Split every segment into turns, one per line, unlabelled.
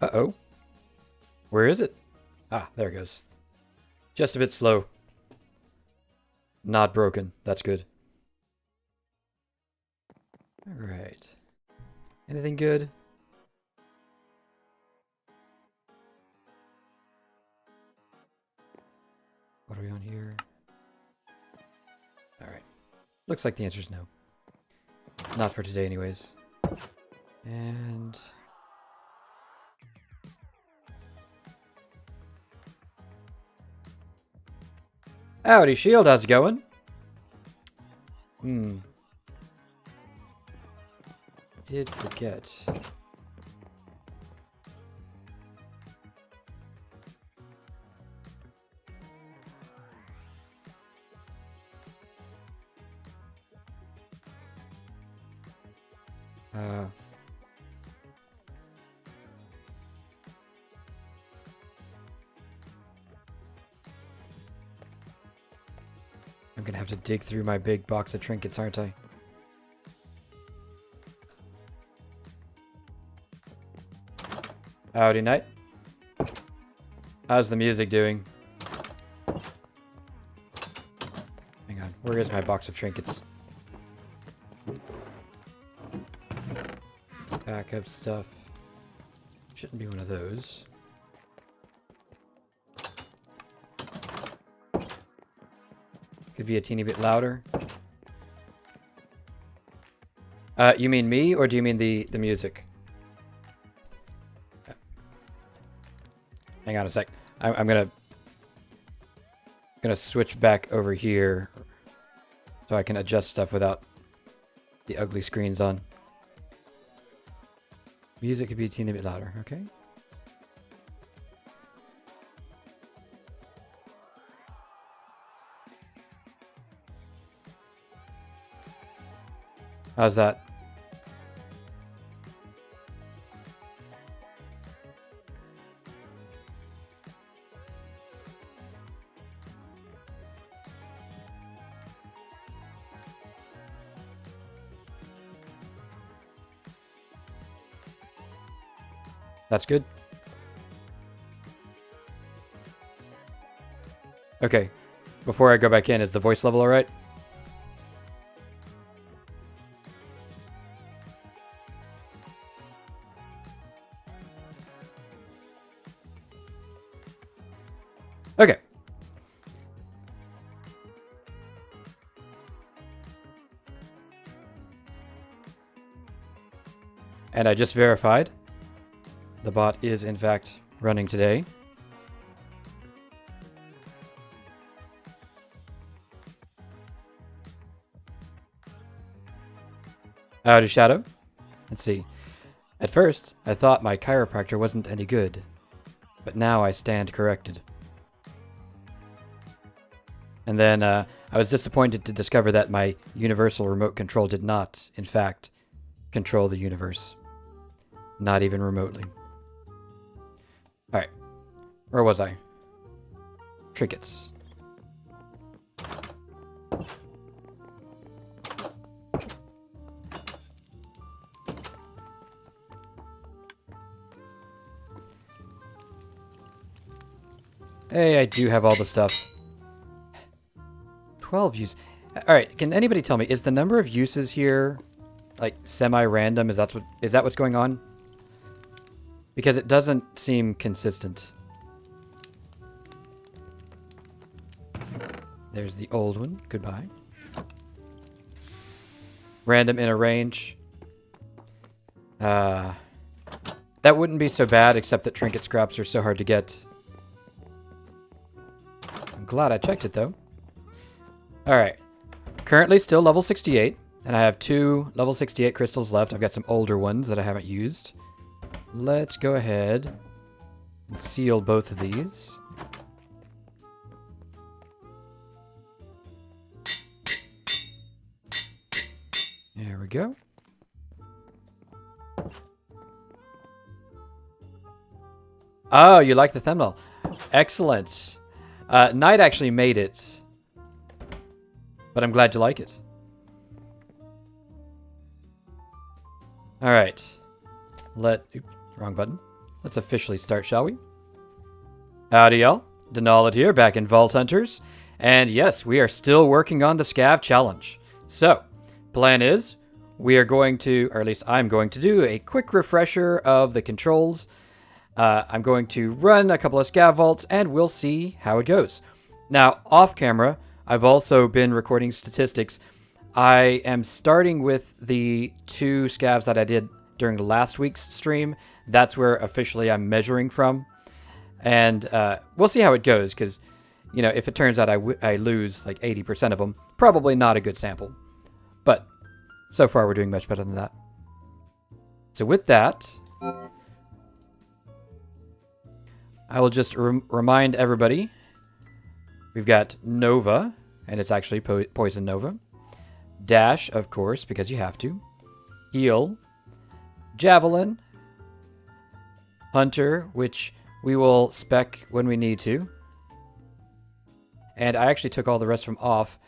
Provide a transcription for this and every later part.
Uh-oh. Where is it? Ah, there it goes. Just a bit slow. Not broken. That's good. Alright. Anything good? What are we on here? Alright. Looks like the answer is no. Not for today anyways. And... howdy, Shield. How's it going? Did forget. I'm gonna have to dig through my big box of trinkets, aren't I? Howdy, Knight. How's the music doing? Hang on, where is my box of trinkets? Backup stuff. Shouldn't be one of those. Could be a teeny bit louder. You mean me, or do you mean the music? Hang on a sec. I'm gonna switch back over here so I can adjust stuff without the ugly screens on. Music could be a teeny bit louder, okay? How's that? That's good. Okay. Before I go back in, is the voice level alright? Okay. And I just verified. The bot is, in fact, running today. Howdy, Shadow. Let's see. At first, I thought my chiropractor wasn't any good, but now I stand corrected. And then I was disappointed to discover that my universal remote control did not, in fact, control the universe. Not even remotely. Alright. Where was I? Trinkets. Hey, I do have all the stuff. 12 uses. Alright, can anybody tell me, is the number of uses here like semi-random? Is that what's going on? Because it doesn't seem consistent. There's the old one. Goodbye. Random in a range. That wouldn't be so bad, except that trinket scraps are so hard to get. I'm glad I checked it, though. Alright. Currently still level 68, and I have 2 level 68 crystals left. I've got some older ones that I haven't used. Let's go ahead and seal both of these. There we go. Oh, you like the thumbnail. Excellent. Knight actually made it. But I'm glad you like it. Alright. Oops, wrong button. let's officially start, shall we? Howdy, y'all. Denolid here, back in Vault Hunters. And yes, we are still working on the Scav challenge. So, plan is, we are going to, or at least I'm going to do a quick refresher of the controls. I'm going to run a couple of Scav vaults, and we'll see how it goes. Now, off camera, I've also been recording statistics. I am starting with the 2 Scavs that I did during last week's stream. That's where officially I'm measuring from. And we'll see how it goes, because, you know, if it turns out I lose like 80% of them, probably not a good sample. But so far we're doing much better than that. So with that, I will just remind everybody, we've got Nova, and it's actually Poison Nova. Dash, of course, because you have to. Heal. Javelin. Hunter, which we will spec when we need to. And I actually took all the rest from off.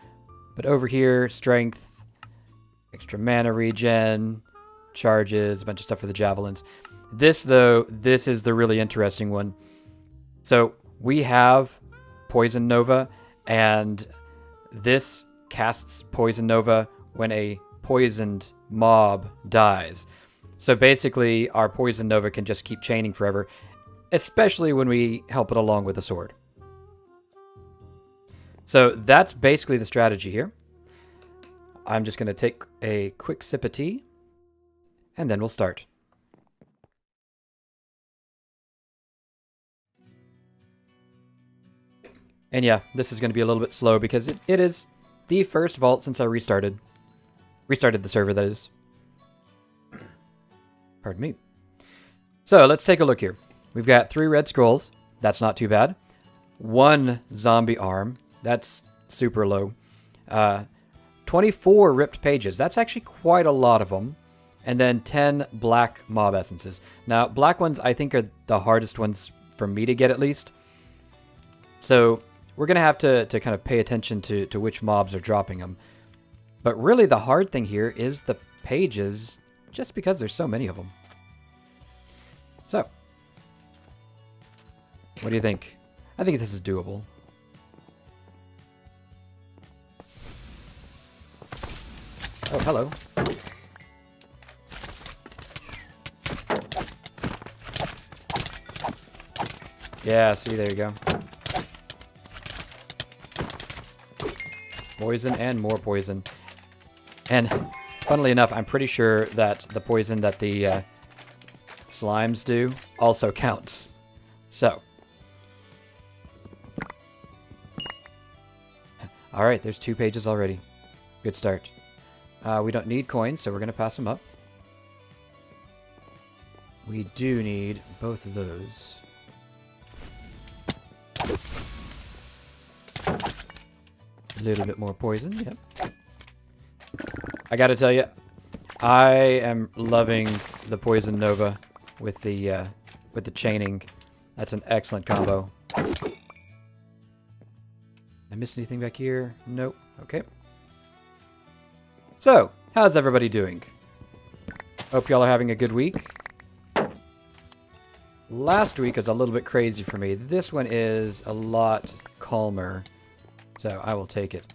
But over here, strength, extra mana regen, charges, a bunch of stuff for the javelins. This, though, this is the really interesting one. So we have Poison Nova, and this casts Poison Nova when a poisoned mob dies. So basically, our Poison Nova can just keep chaining forever, especially when we help it along with a sword. So that's basically the strategy here. I'm just going to take a quick sip of tea, and then we'll start. And yeah, this is going to be a little bit slow because it is the first vault since I restarted. Restarted the server, that is. Pardon me. So let's take a look here. We've got 3 red scrolls. That's not too bad. 1 zombie arm. That's super low. 24 ripped pages. That's actually quite a lot of them. And then 10 black mob essences. Now, black ones I think are the hardest ones for me to get, at least. So we're going to have to kind of pay attention to which mobs are dropping them. But really the hard thing here is the pages, just because there's so many of them. So, what do you think? I think this is doable. Oh, hello. Yeah, see, there you go. Poison and more poison. And funnily enough, I'm pretty sure that the poison that the slimes do also counts. So. Alright, there's 2 pages already. Good start. We don't need coins, so we're going to pass them up. We do need both of those. A little bit more poison, yep. I gotta tell you, I am loving the Poison Nova with the chaining. That's an excellent combo. I missed anything back here? Nope. Okay. So, how's everybody doing? Hope y'all are having a good week. Last week was a little bit crazy for me. This one is a lot calmer. So I will take it.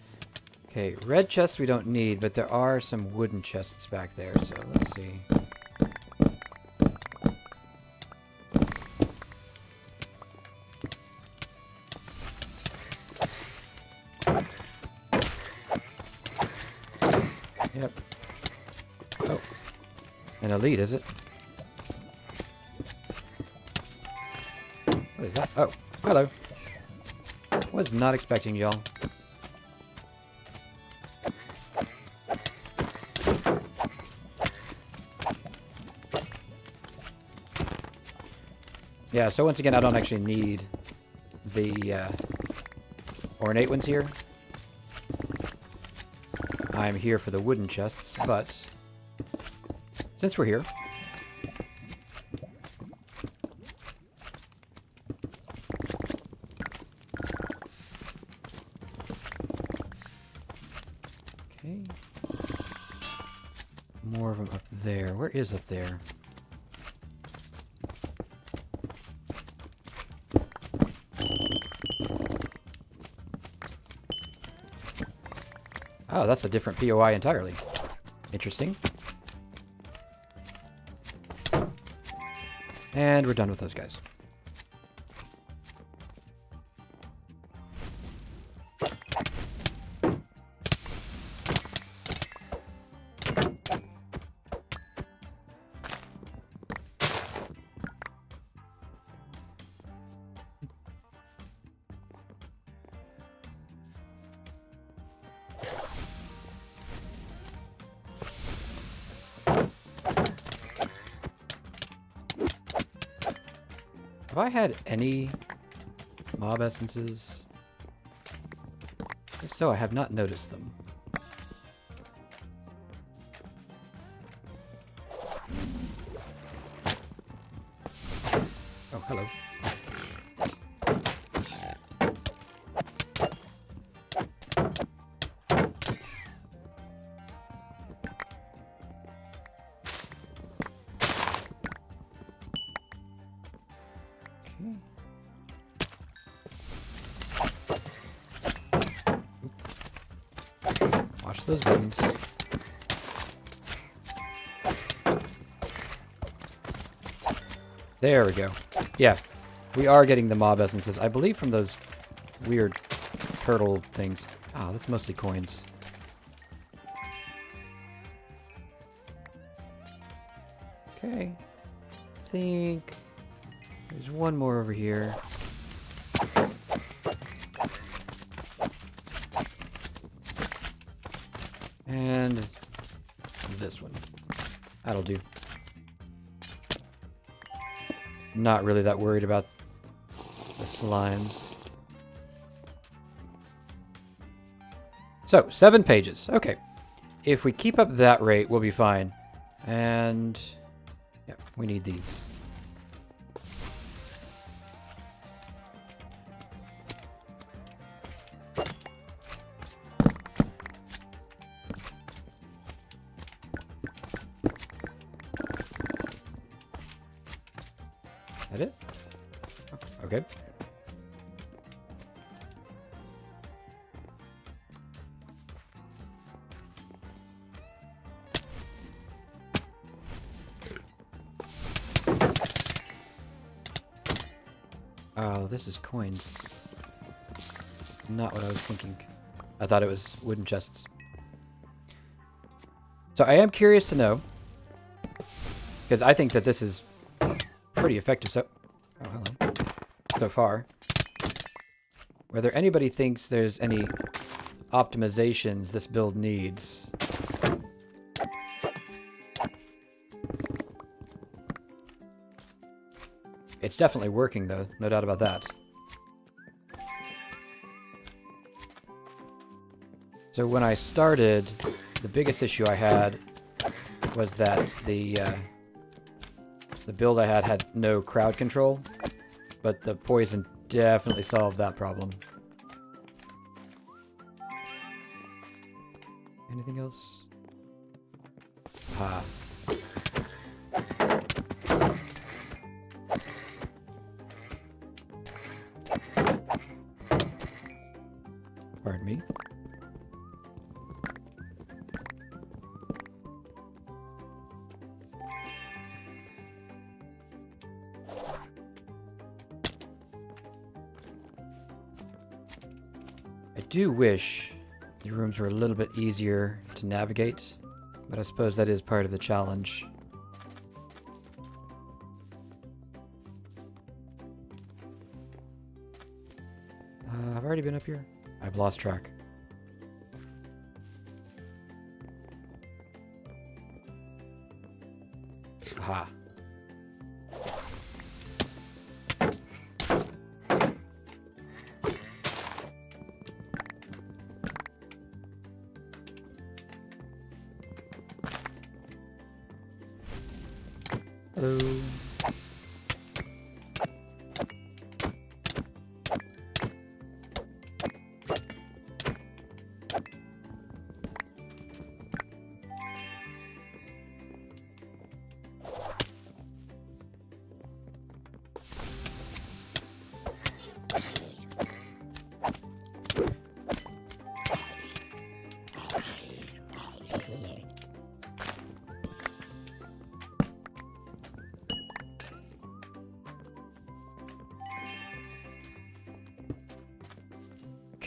Okay, red chests we don't need, but there are some wooden chests back there, so let's see. Yep. Oh. An elite, is it? What is that? Oh, hello. Was not expecting y'all. Yeah, so once again, I don't actually need the ornate ones here. I'm here for the wooden chests, but since we're here, okay, more of them up there. Where is up there? Oh, that's a different POI entirely. Interesting. And we're done with those guys. Have I had any mob essences? If so, I have not noticed them. Oh, hello. Watch those buttons. There we go. Yeah, we are getting the mob essences, I believe, from those weird turtle things. Ah, that's mostly coins. Okay. I think there's one more over here. And this one. That'll do. Not really that worried about the slimes. So, 7 pages. Okay. If we keep up that rate, we'll be fine. And yeah, we need these. That it? Oh, okay. Oh, this is coins. Not what I was thinking. I thought it was wooden chests. So I am curious to know, because I think that this is pretty effective so far, whether anybody thinks there's any optimizations this build needs. It's definitely working though, no doubt about that. So when I started, the biggest issue I had was that the build I had no crowd control, but the poison definitely solved that problem. Anything else? Ah. Pardon me. I do wish the rooms were a little bit easier to navigate, but I suppose that is part of the challenge. I've already been up here. I've lost track. Aha. Hello.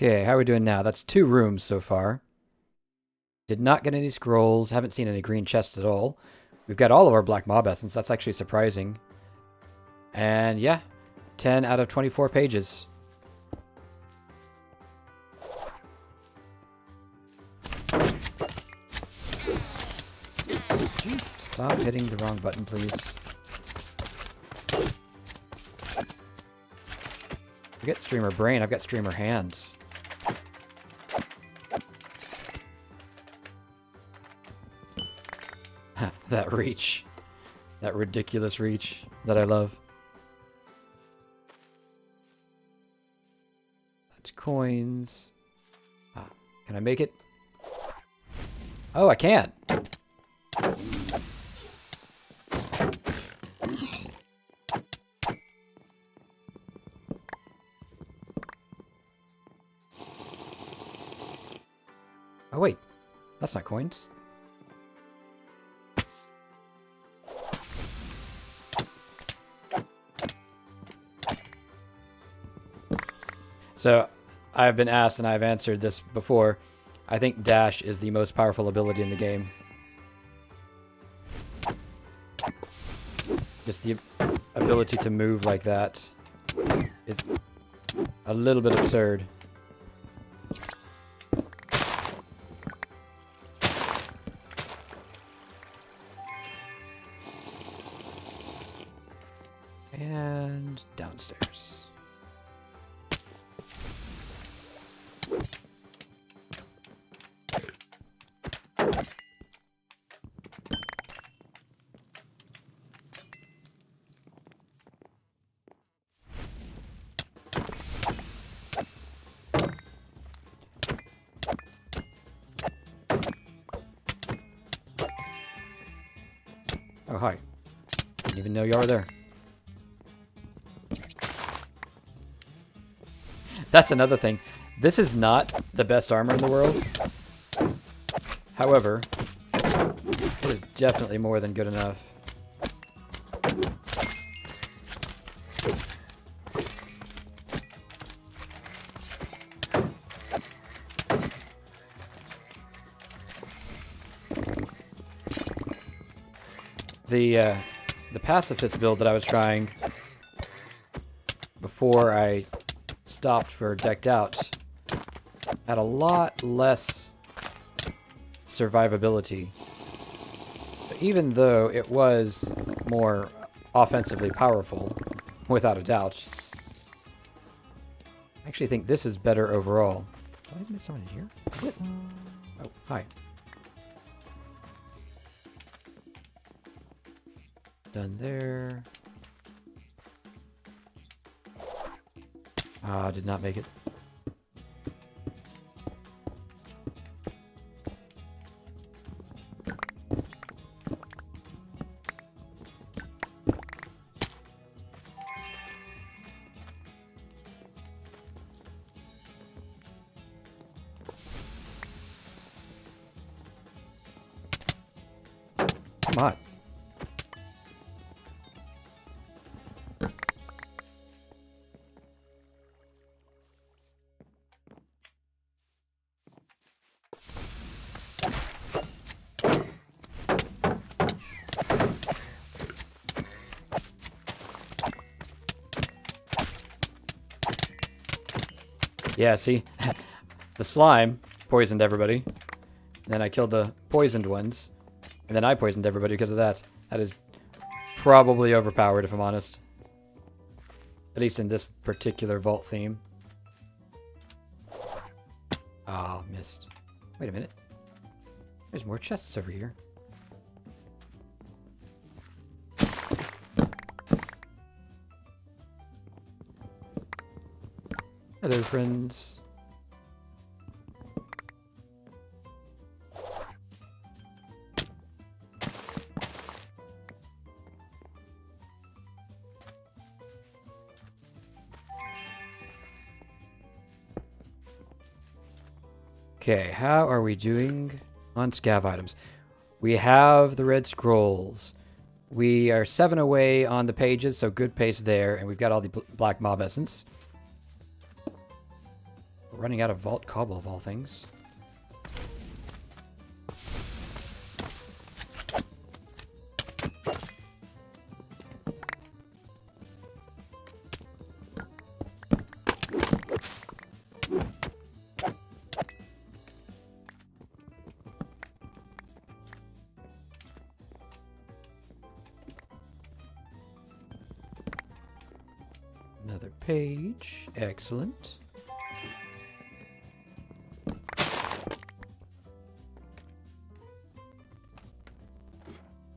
Okay, how are we doing now? That's 2 rooms so far. Did not get any scrolls. Haven't seen any green chests at all. We've got all of our black mob essence. That's actually surprising. And yeah, 10 out of 24 pages. Stop hitting the wrong button, please. Forget streamer brain, I've got streamer hands. That reach. That ridiculous reach that I love. That's coins. Ah, can I make it? Oh, I can! Oh wait, that's not coins. So, I've been asked and I've answered this before. I think dash is the most powerful ability in the game. Just the ability to move like that is a little bit absurd. And downstairs. Oh, hi. Didn't even know you were there. That's another thing. This is not the best armor in the world. However, it is definitely more than good enough. The pacifist build that I was trying before I stopped for decked out had a lot less survivability. But even though it was more offensively powerful, without a doubt, I actually think this is better overall. Did I miss someone in here? What? Oh, hi. Done there. Ah, did not make it. Come on. Yeah, see? The slime poisoned everybody. Then I killed the poisoned ones. And then I poisoned everybody because of that. That is probably overpowered, if I'm honest. At least in this particular vault theme. Ah, missed. Wait a minute. There's more chests over here. Hello, friends. Okay, how are we doing on scav items? We have the red scrolls. We are 7 away on the pages, so good pace there, and we've got all the black mob essence. Running out of vault cobble of all things. Another page. Excellent.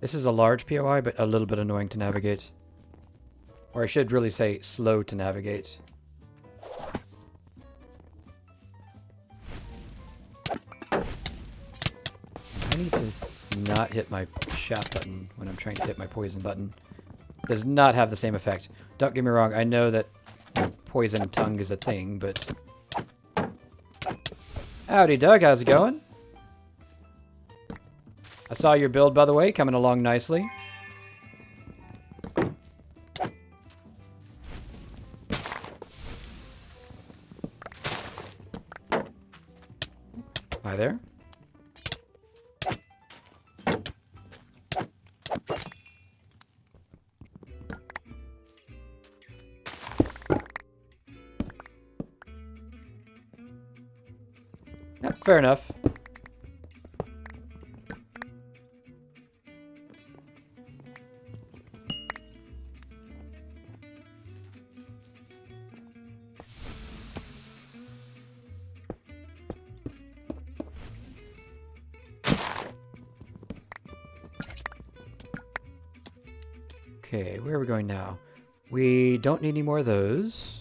This is a large POI, but a little bit annoying to navigate. Or I should really say slow to navigate. I need to not hit my shot button when I'm trying to hit my poison button. Does not have the same effect. Don't get me wrong, I know that poison tongue is a thing, but... Howdy, Doug, how's it going? I saw your build, by the way, coming along nicely. Hi there. Yep, fair enough. Okay, where are we going now? We don't need any more of those.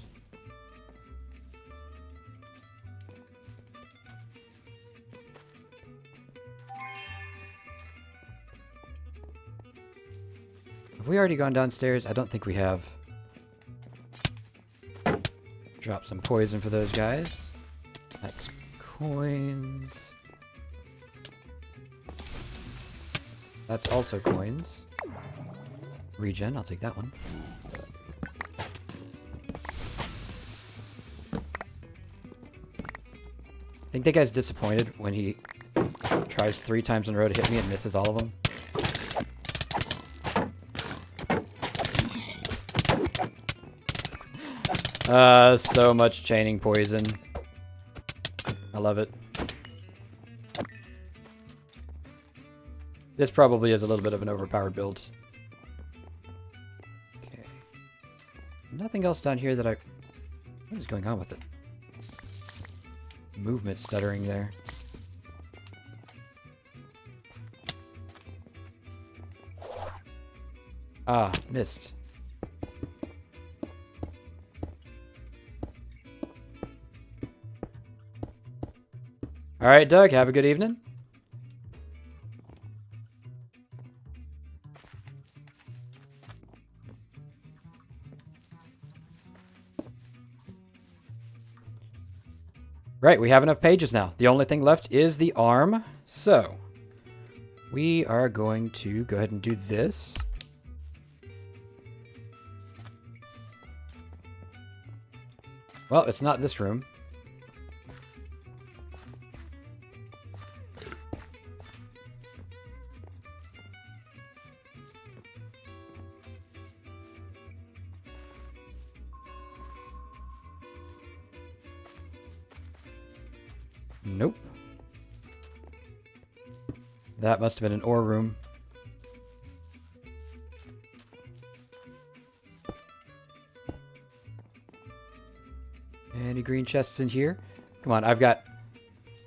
Have we already gone downstairs? I don't think we have. Drop some poison for those guys. That's coins. That's also coins. Regen, I'll take that one. I think that guy's disappointed when he tries 3 times in a row to hit me and misses all of them. So much chaining poison. I love it. This probably is a little bit of an overpowered build. Okay. Nothing else down here that I... What is going on with it? Movement stuttering there. Ah, missed. All right, Doug, have a good evening. Right, we have enough pages now. The only thing left is the arm. So, we are going to go ahead and do this. Well, it's not this room. Nope. That must have been an ore room. Any green chests in here? Come on, I've got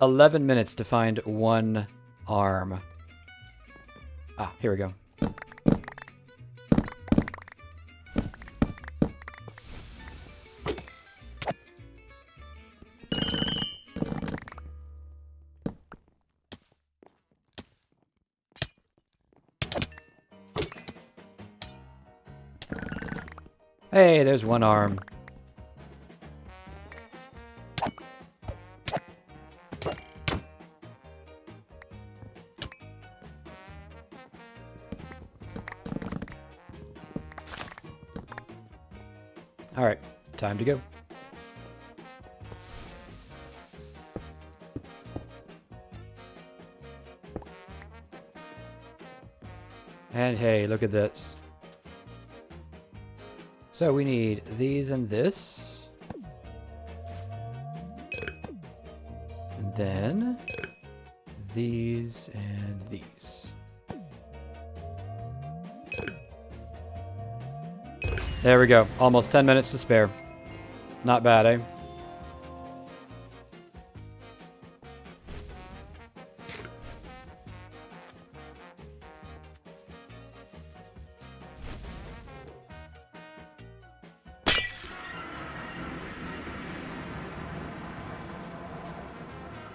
11 minutes to find one arm. Ah, here we go. Hey, there's one arm. All right, time to go. And hey, look at this. So we need these and this. And then these and these. There we go. Almost 10 minutes to spare. Not bad, eh?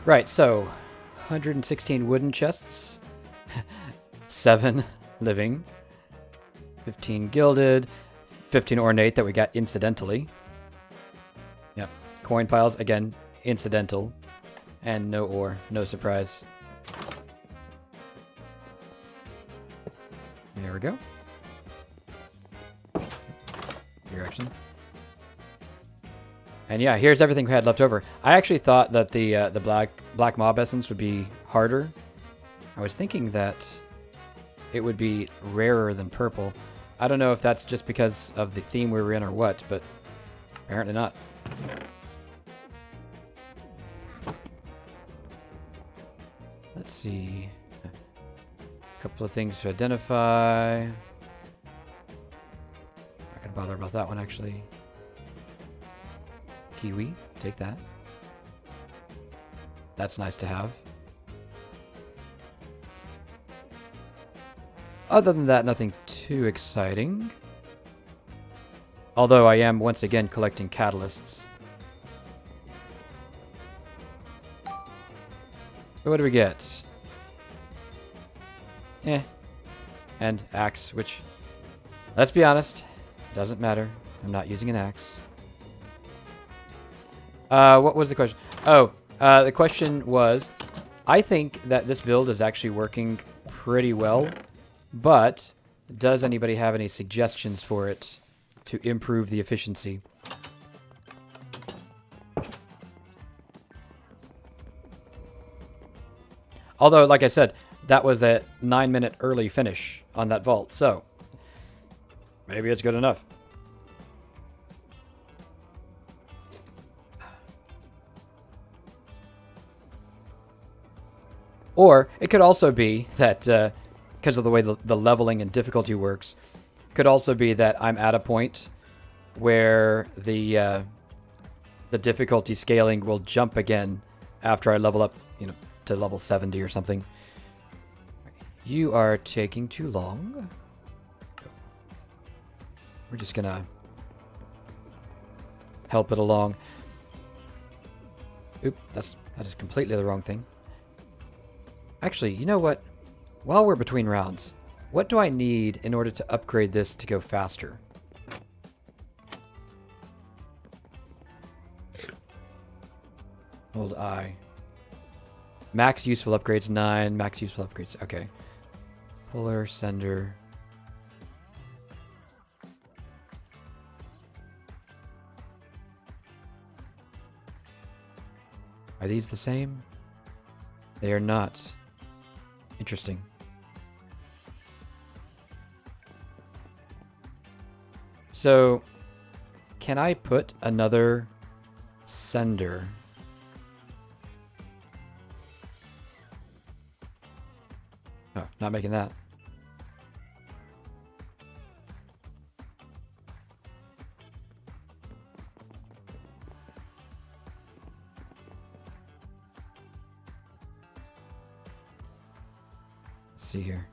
Right, so 116 wooden chests, 7 living, 15 gilded, 15 ornate that we got incidentally. Yep, coin piles, again, incidental, and no ore, no surprise. There we go. Direction. And yeah, here's everything we had left over. I actually thought that the black mob essence would be harder. I was thinking that it would be rarer than purple. I don't know if that's just because of the theme we were in or what, but apparently not. Let's see. A couple of things to identify. Not gonna bother about that one actually. Kiwi, take that. That's nice to have. Other than that, nothing too exciting. Although I am once again collecting catalysts. So what do we get? And axe, which, let's be honest, doesn't matter. I'm not using an axe. What was the question? Oh, the question was, I think that this build is actually working pretty well, but does anybody have any suggestions for it to improve the efficiency? Although, like I said, that was a 9-minute early finish on that vault, so maybe it's good enough. Or it could also be that, because of the way the leveling and difficulty works, could also be that I'm at a point where the difficulty scaling will jump again after I level up, you know, to level 70 or something. You are taking too long. We're just gonna help it along. Oop, that is completely the wrong thing. Actually, you know what? While we're between rounds, what do I need in order to upgrade this to go faster? Hold I. Max useful upgrades 9. Max useful upgrades. Okay. Puller, sender. Are these the same? They are not. Interesting. So, can I put another sender? Oh, not making that. Let's see here.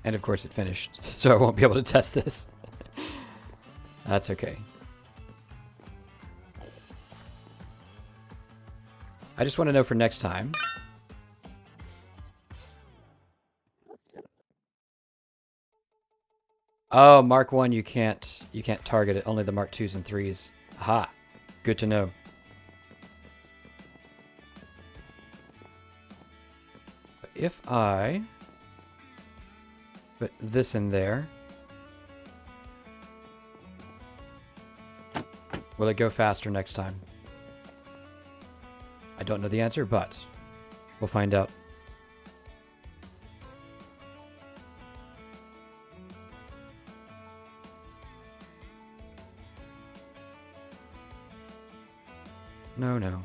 And of course it finished, so I won't be able to test this. That's okay. I just want to know for next time. Oh, Mark 1 you can't target it, only the Mark 2s and 3s. Aha. Good to know. if I put this in there, will it go faster next time? I don't know the answer, but we'll find out. No.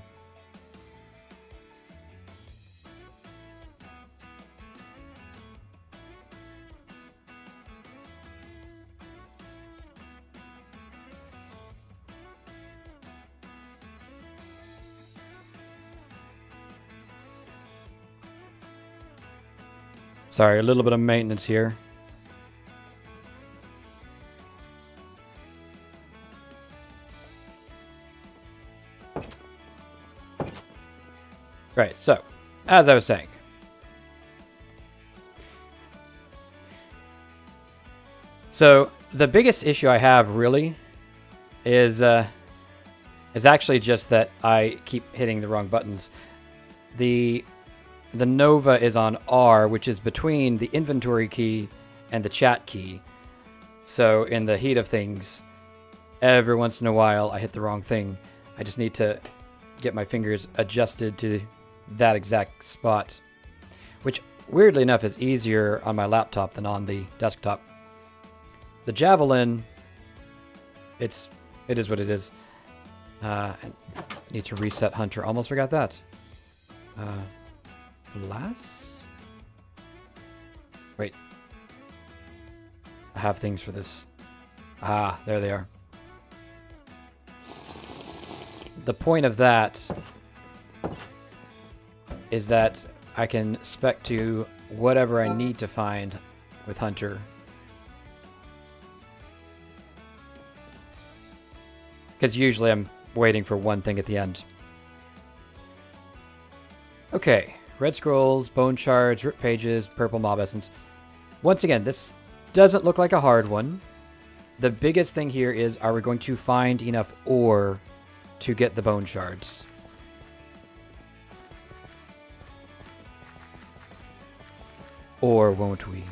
Sorry, a little bit of maintenance here. Right, so, as I was saying. So, the biggest issue I have, really, is actually just that I keep hitting the wrong buttons. The Nova is on R, which is between the inventory key and the chat key. So, in the heat of things, every once in a while, I hit the wrong thing. I just need to get my fingers adjusted to that exact spot, which weirdly enough is easier on my laptop than on the desktop. The Javelin, it is what it is. I need to reset Hunter. Almost forgot that. Blast? Wait. I have things for this. Ah, there they are. The point of that is that I can spec to whatever I need to find with Hunter. Because usually I'm waiting for one thing at the end. Okay, red scrolls, bone shards, ripped pages, purple mob essence. Once again, this doesn't look like a hard one. The biggest thing here is, are we going to find enough ore to get the bone shards? Or won't we?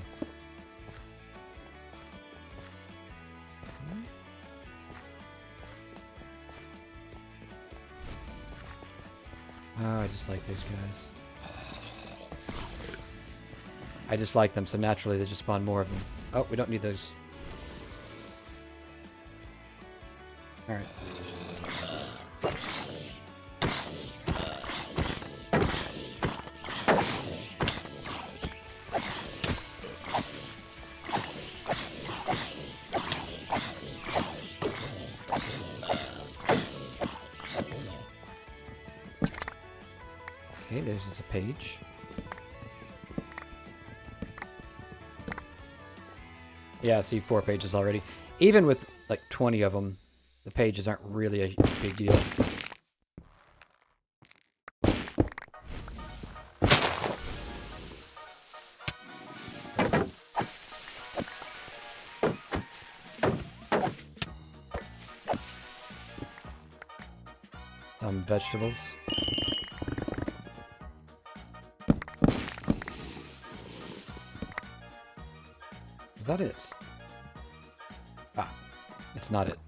Oh, I just like these guys. I just like them, so naturally they just spawn more of them. Oh, we don't need those. Alright. Okay, there's just a page. Yeah, I see 4 pages already. Even with like 20 of them, the pages aren't really a big deal. Vegetables. Is that it? Ah, it's not it.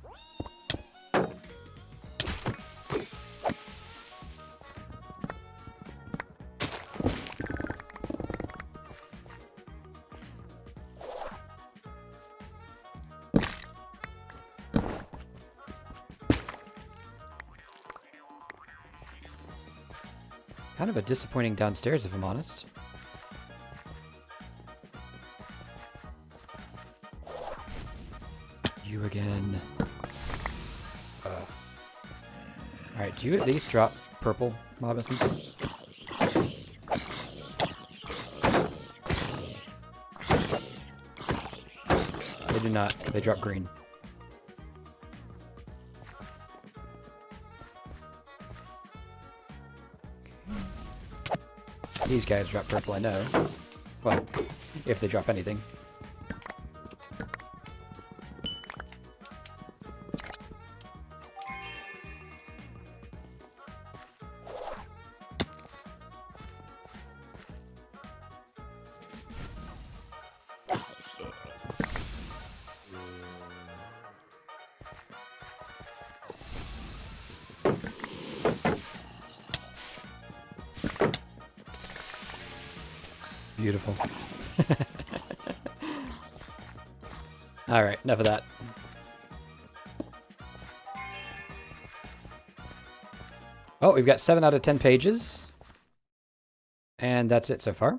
Kind of a disappointing downstairs, if I'm honest. You again. Alright, do you at least drop purple mob essence? They do not. They drop green. These guys drop purple, I know. Well, if they drop anything. Beautiful. Alright, enough of that. Oh, we've got 7 out of 10 pages. And that's it so far.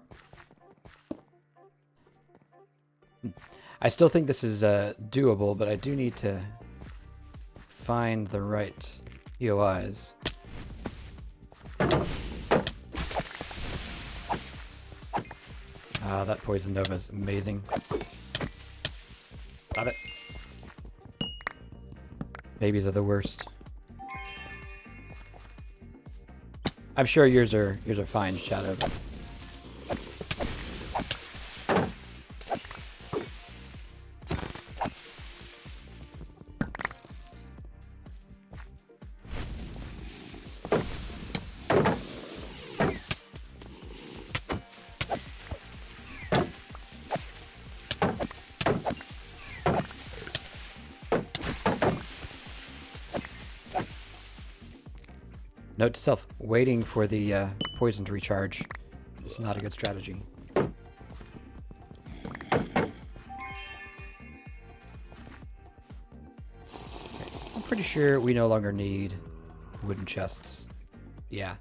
I still think this is doable, but I do need to find the right POIs. Ah, that Poison Nova is amazing. Stop it. Babies are the worst. I'm sure yours are fine, Shadow. Note to self, waiting for the poison to recharge is not a good strategy. I'm pretty sure we no longer need wooden chests. Yeah.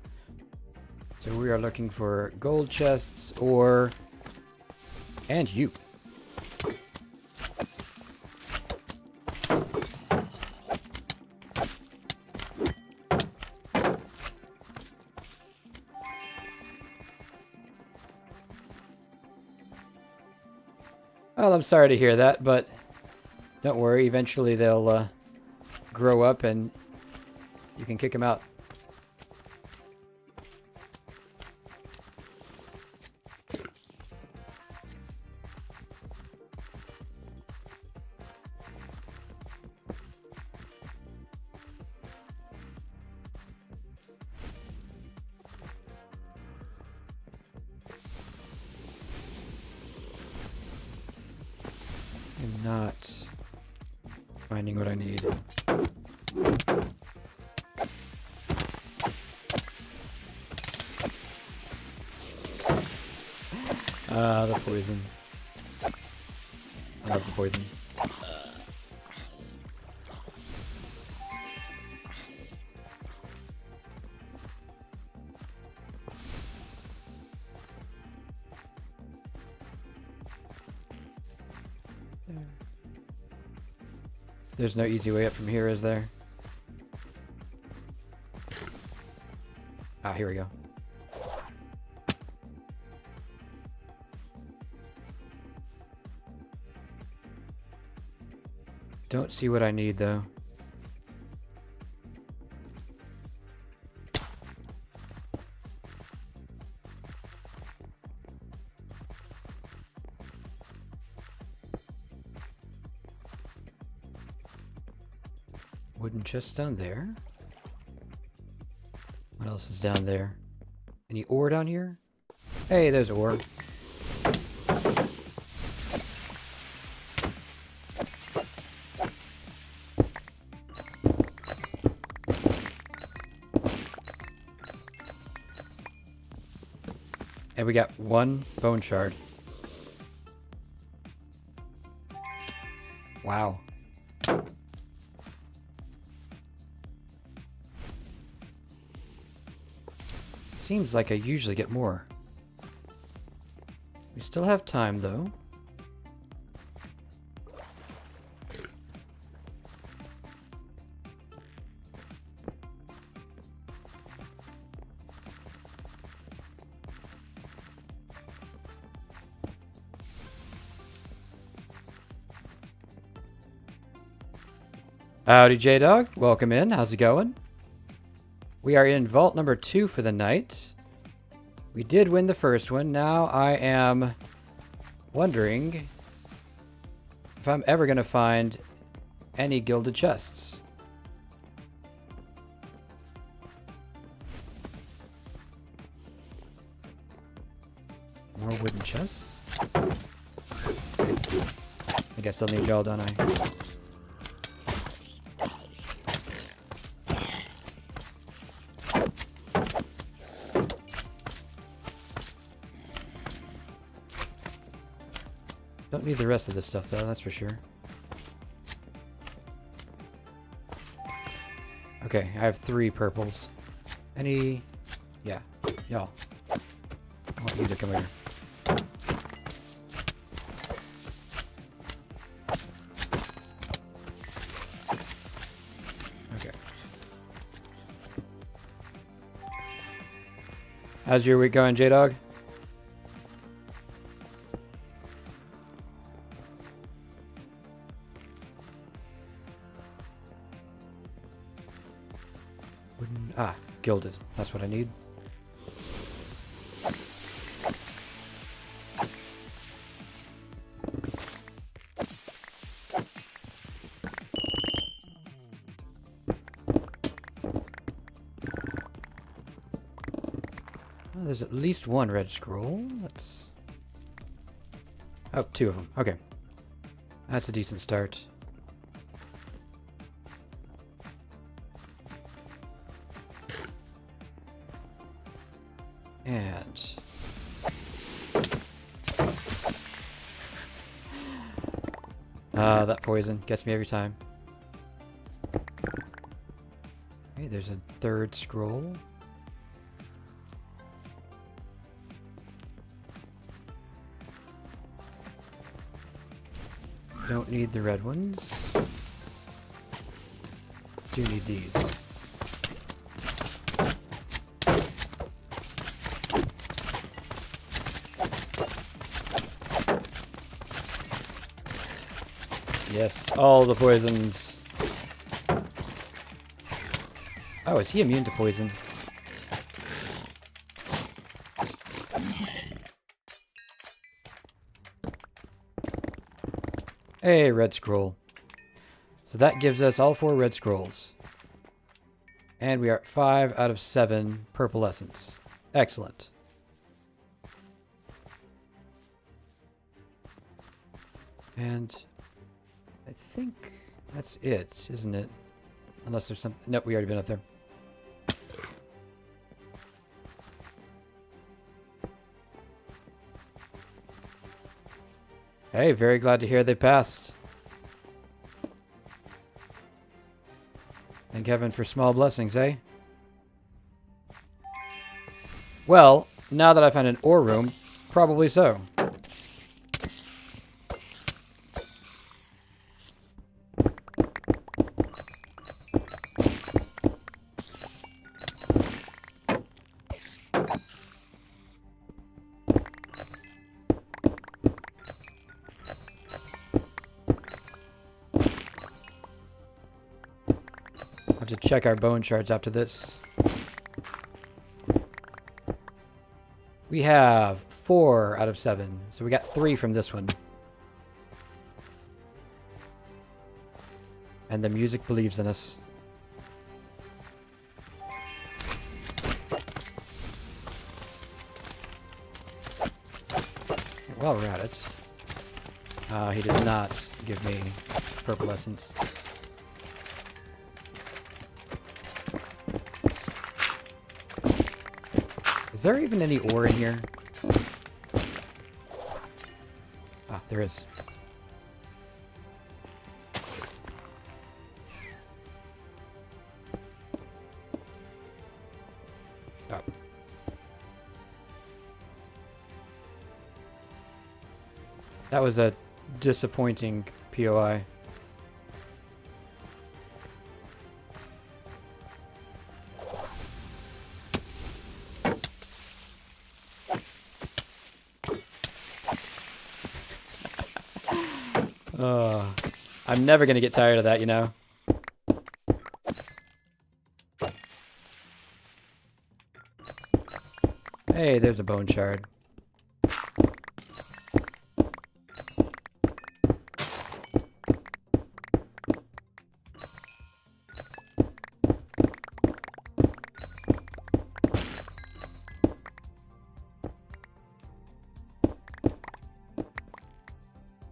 So we are looking for gold chests or... and you. Well, I'm sorry to hear that, but don't worry. Eventually they'll grow up and you can kick them out. I'm not finding what I need. The poison. I love the poison. There's no easy way up from here, is there? Ah, here we go. Don't see what I need, though. Wooden chest down there. What else is down there? Any ore down here? Hey, there's ore. And we got 1 bone shard. Wow. Seems like I usually get more. We still have time, though. Howdy, J-Dog. Welcome in. How's it going? We are in vault number 2 for the night. We did win the first one. Now I am wondering if I'm ever going to find any gilded chests. More wooden chests? I think I still need y'all, don't I? Don't need the rest of this stuff though, that's for sure. Okay, I have 3 purples. Any... Yeah, y'all. I want you to come here. Okay. How's your week going, J-Dog? Ah, gilded. That's what I need. Well, there's at least 1 red scroll. That's... Oh, 2 of them. Okay. That's a decent start. And... that poison gets me every time. Okay, there's a 3rd scroll. Don't need the red ones. Do need these. Yes, all the poisons. Oh, is he immune to poison? Hey, red scroll. So that gives us all 4 red scrolls. And we are at 5 out of 7 purple essence. Excellent. And... I think that's it, isn't it? Unless there's some... Nope, we already been up there. Hey, very glad to hear they passed. Thank heaven for small blessings, eh? Well, now that I found an ore room, probably so. Have to check our bone shards after this. We have 4 out of 7, so we got 3 from this one. And the music believes in us. While we're at it, he did not give me purple essence. Is there even any ore in here? Ah, there is. Oh. That was a disappointing POI. I'm never going to get tired of that, you know? Hey, there's a bone shard.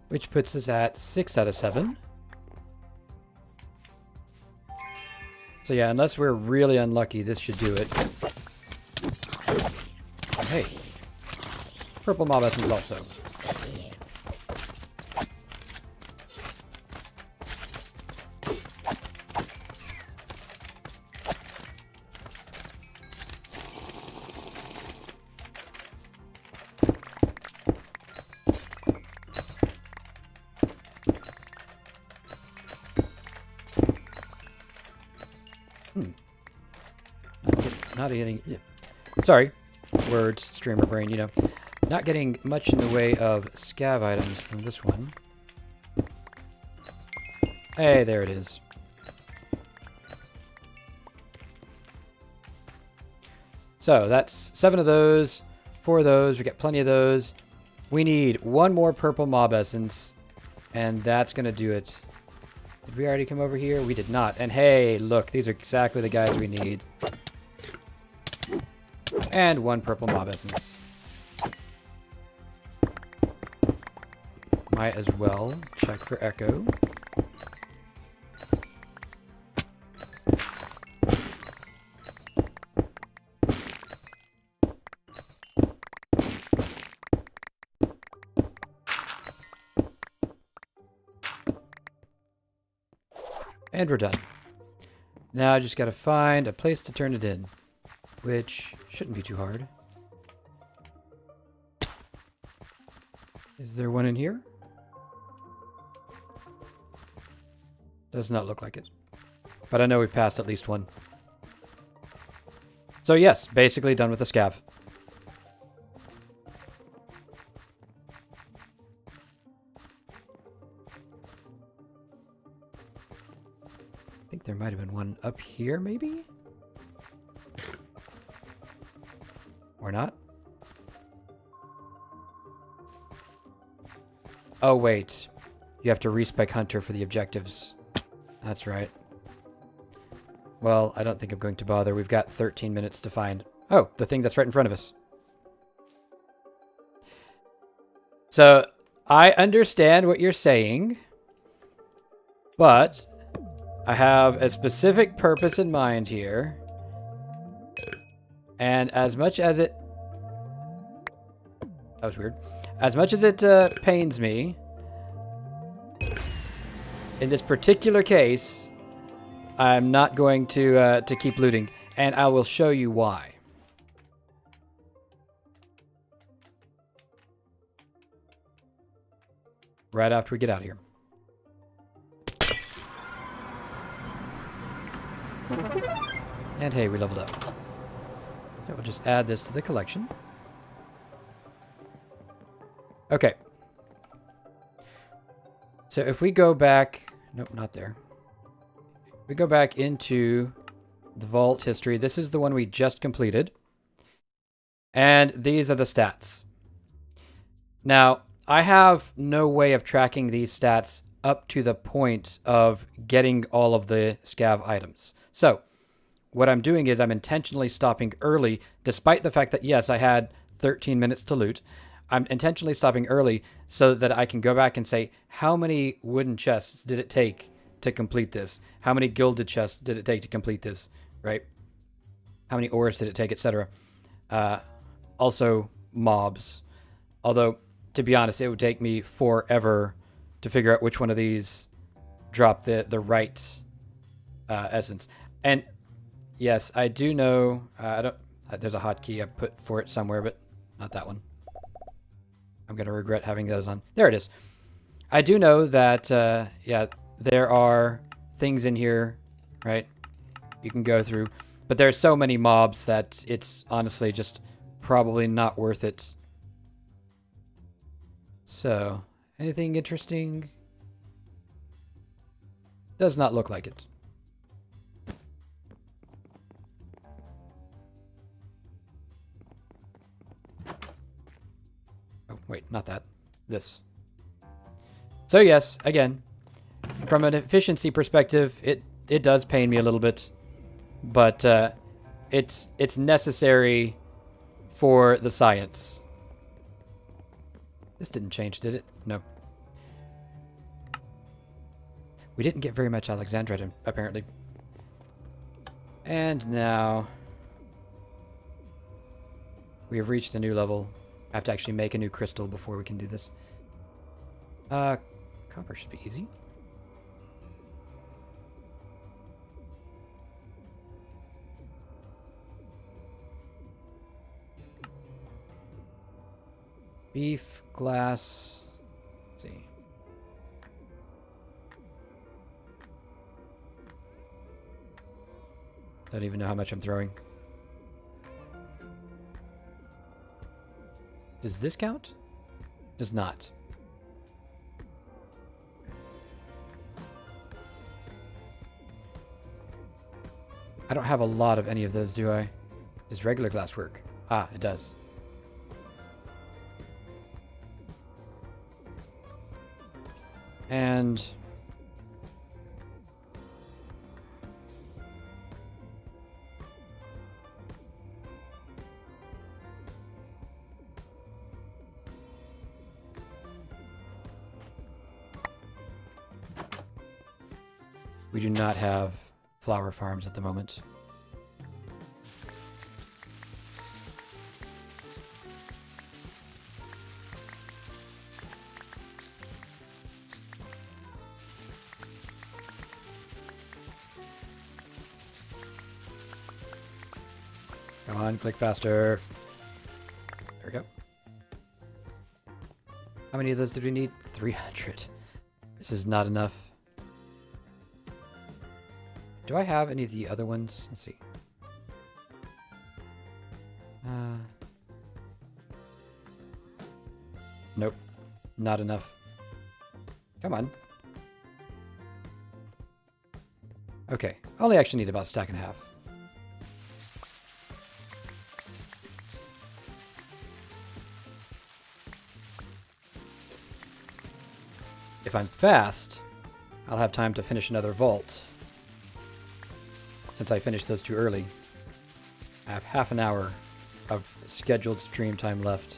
Which puts us at 6 out of 7. So yeah, unless we're really unlucky, this should do it. Hey. Purple mob essence also. Not getting... Yeah. Sorry. Words, streamer brain, you know. Not getting much in the way of scav items from this one. Hey, there it is. So, that's 7 of those, 4 of those, we got plenty of those. We need 1 more purple mob essence, and that's gonna do it. Did we already come over here? We did not. And hey, look, these are exactly the guys we need. And 1 purple mob essence. Might as well check for echo. And we're done. Now I just gotta find a place to turn it in, which shouldn't be too hard. Is there one in here? Does not look like it. But I know we've passed at least one. So yes, basically done with the scav. I think there might have been one up here, maybe? Or not? Oh, wait. You have to respec Hunter for the objectives. That's right. Well, I don't think I'm going to bother. We've got 13 minutes to find... Oh, the thing that's right in front of us. So, I understand what you're saying. But... I have a specific purpose in mind here. And as much as it... That was weird. As much as it pains me, in this particular case, I'm not going to keep looting. And I will show you why. Right after we get out of here. And hey, we leveled up. So we'll just add this to the collection. Okay. So if we go back... Nope, not there. If we go back into the vault history. This is the one we just completed. And these are the stats. Now, I have no way of tracking these stats up to the point of getting all of the scav items. So, what I'm doing is I'm intentionally stopping early, despite the fact that, yes, I had 13 minutes to loot. I'm intentionally stopping early so that I can go back and say, how many wooden chests did it take to complete this? How many gilded chests did it take to complete this, right? How many ores did it take, etc. Also, mobs. Although, to be honest, it would take me forever to figure out which one of these dropped the right essence. And yes, I do know, there's a hotkey I put for it somewhere, but not that one. I'm going to regret having those on. There it is. I do know that, yeah, there are things in here, right? You can go through. But there's so many mobs that it's honestly just probably not worth it. So, anything interesting? Does not look like it. Oh, wait, not that. This. So yes, again, from an efficiency perspective, it does pain me a little bit, but it's necessary for the science. This didn't change, did it? No. We didn't get very much Alexandrite, apparently. And now we have reached a new level. I have to actually make a new crystal before we can do this. Copper should be easy. Beef, glass. Let's see. Don't even know how much I'm throwing. Does this count? Does not. I don't have a lot of any of those, do I? Does regular glass work? Ah, it does. And we do not have flower farms at the moment. Come on, click faster. There we go. How many of those did we need? 300. This is not enough. Do I have any of the other ones? Let's see. Nope. Not enough. Come on. Okay. Only actually need about a stack and a half. If I'm fast, I'll have time to finish another vault. Since I finished those too early, I have half an hour of scheduled stream time left.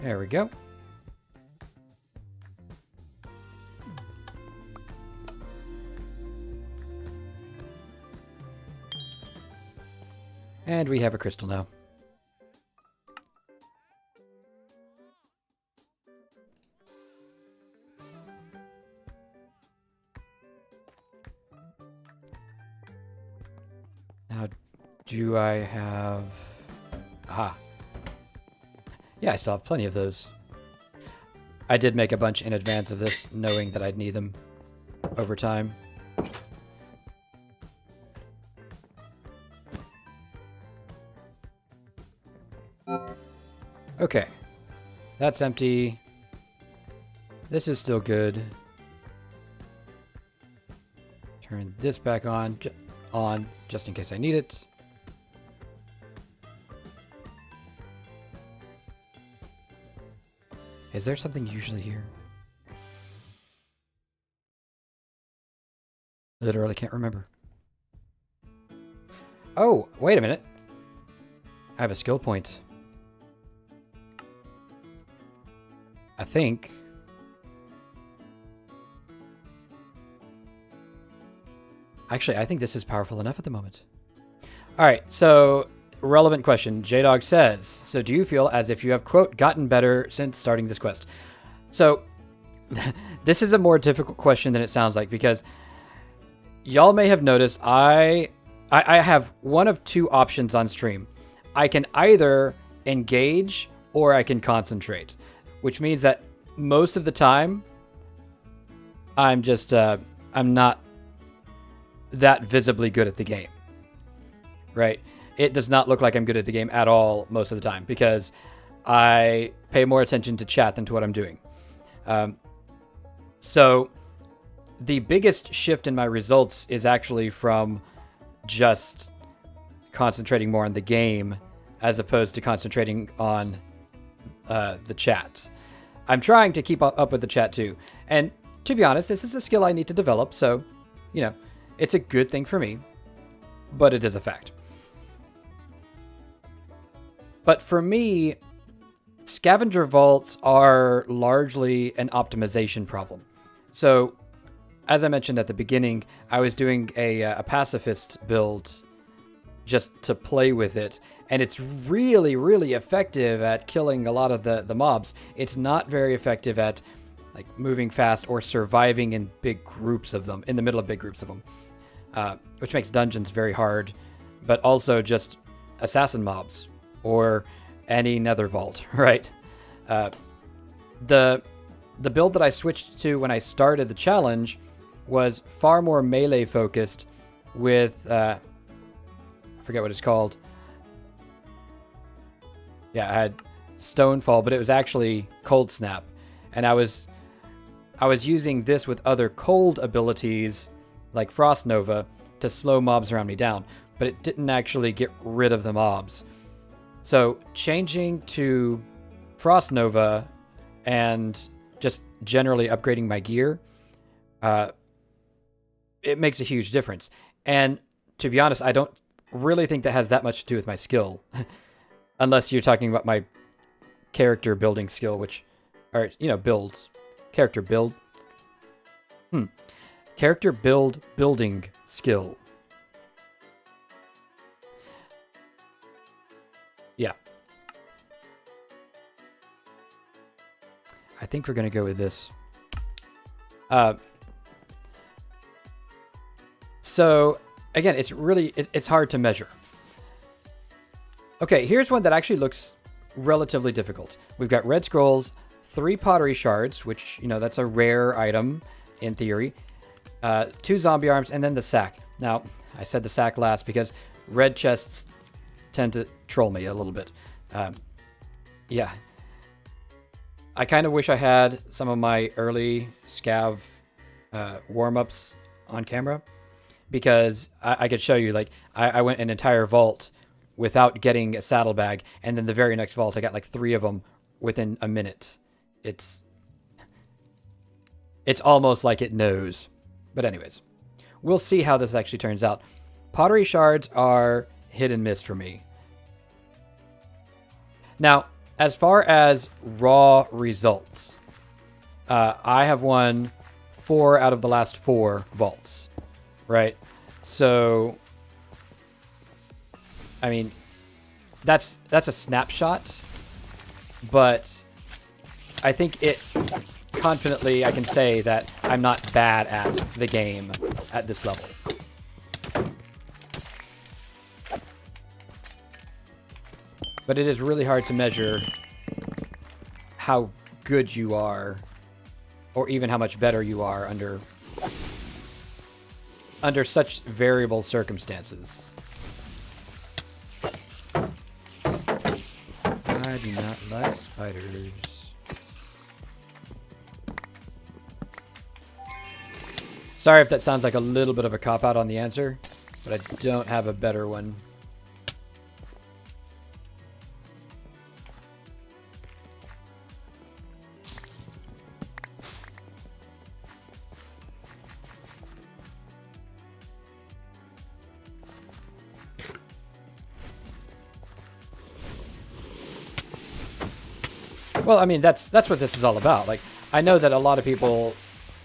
There we go. And we have a crystal now. Now, do I have... Aha. Yeah, I still have plenty of those. I did make a bunch in advance of this, knowing that I'd need them over time. Okay. That's empty. This is still good. Turn this back on, just in case I need it. Is there something usually here? Literally can't remember. Oh, wait a minute. I have a skill point. I think. Actually, I think this is powerful enough at the moment. All right, so relevant question. J-Dog says, so do you feel as if you have, quote, gotten better since starting this quest? So this is a more difficult question than it sounds like, because y'all may have noticed I have one of two options on stream. I can either engage or I can concentrate, which means that most of the time I'm just, I'm not that visibly good at the game, right? It does not look like I'm good at the game at all most of the time because I pay more attention to chat than to what I'm doing. So the biggest shift in my results is actually from just concentrating more on the game as opposed to concentrating on the chat. I'm trying to keep up with the chat too. And to be honest, this is a skill I need to develop. So, you know, it's a good thing for me, but it is a fact. But for me, scavenger vaults are largely an optimization problem. So, as I mentioned at the beginning, I was doing a pacifist build just to play with it. And it's really, really effective at killing a lot of the mobs. It's not very effective at like moving fast or surviving in big groups of them, in the middle of big groups of them. Which makes dungeons very hard, but also just assassin mobs or any nether vault, right? The the build that I switched to when I started the challenge was far more melee focused with, I forget what it's called. Yeah, I had Stonefall, but it was actually Cold Snap. And I was using this with other cold abilities like Frost Nova to slow mobs around me down, but it didn't actually get rid of the mobs. So changing to Frost Nova and just generally upgrading my gear, it makes a huge difference. And to be honest, I don't really think that has that much to do with my skill. Unless you're talking about my character building skill, which, or, you know, builds. Character build. Character building skill. Yeah. I think we're going to go with this. So, again, it's really, it's hard to measure. Okay, here's one that actually looks relatively difficult. We've got red scrolls, 3 pottery shards, which, you know, that's a rare item in theory, 2 zombie arms, and then the sack. Now, I said the sack last because red chests tend to troll me a little bit. Yeah. I kind of wish I had some of my early Scav warm-ups on camera, because I could show you, like, I went an entire vault without getting a saddlebag, and then the very next vault I got like 3 of them within a minute. It's almost like it knows. But anyways, we'll see how this actually turns out. Pottery shards are hit and miss for me. Now, as far as raw results, I have won 4 out of the last 4 vaults, right? So, I mean, that's a snapshot, but I think confidently I can say that I'm not bad at the game at this level. But it is really hard to measure how good you are, or even how much better you are under such variable circumstances. I do not like spiders. Sorry if that sounds like a little bit of a cop-out on the answer, but I don't have a better one. Well, I mean, that's what this is all about. Like, I know that a lot of people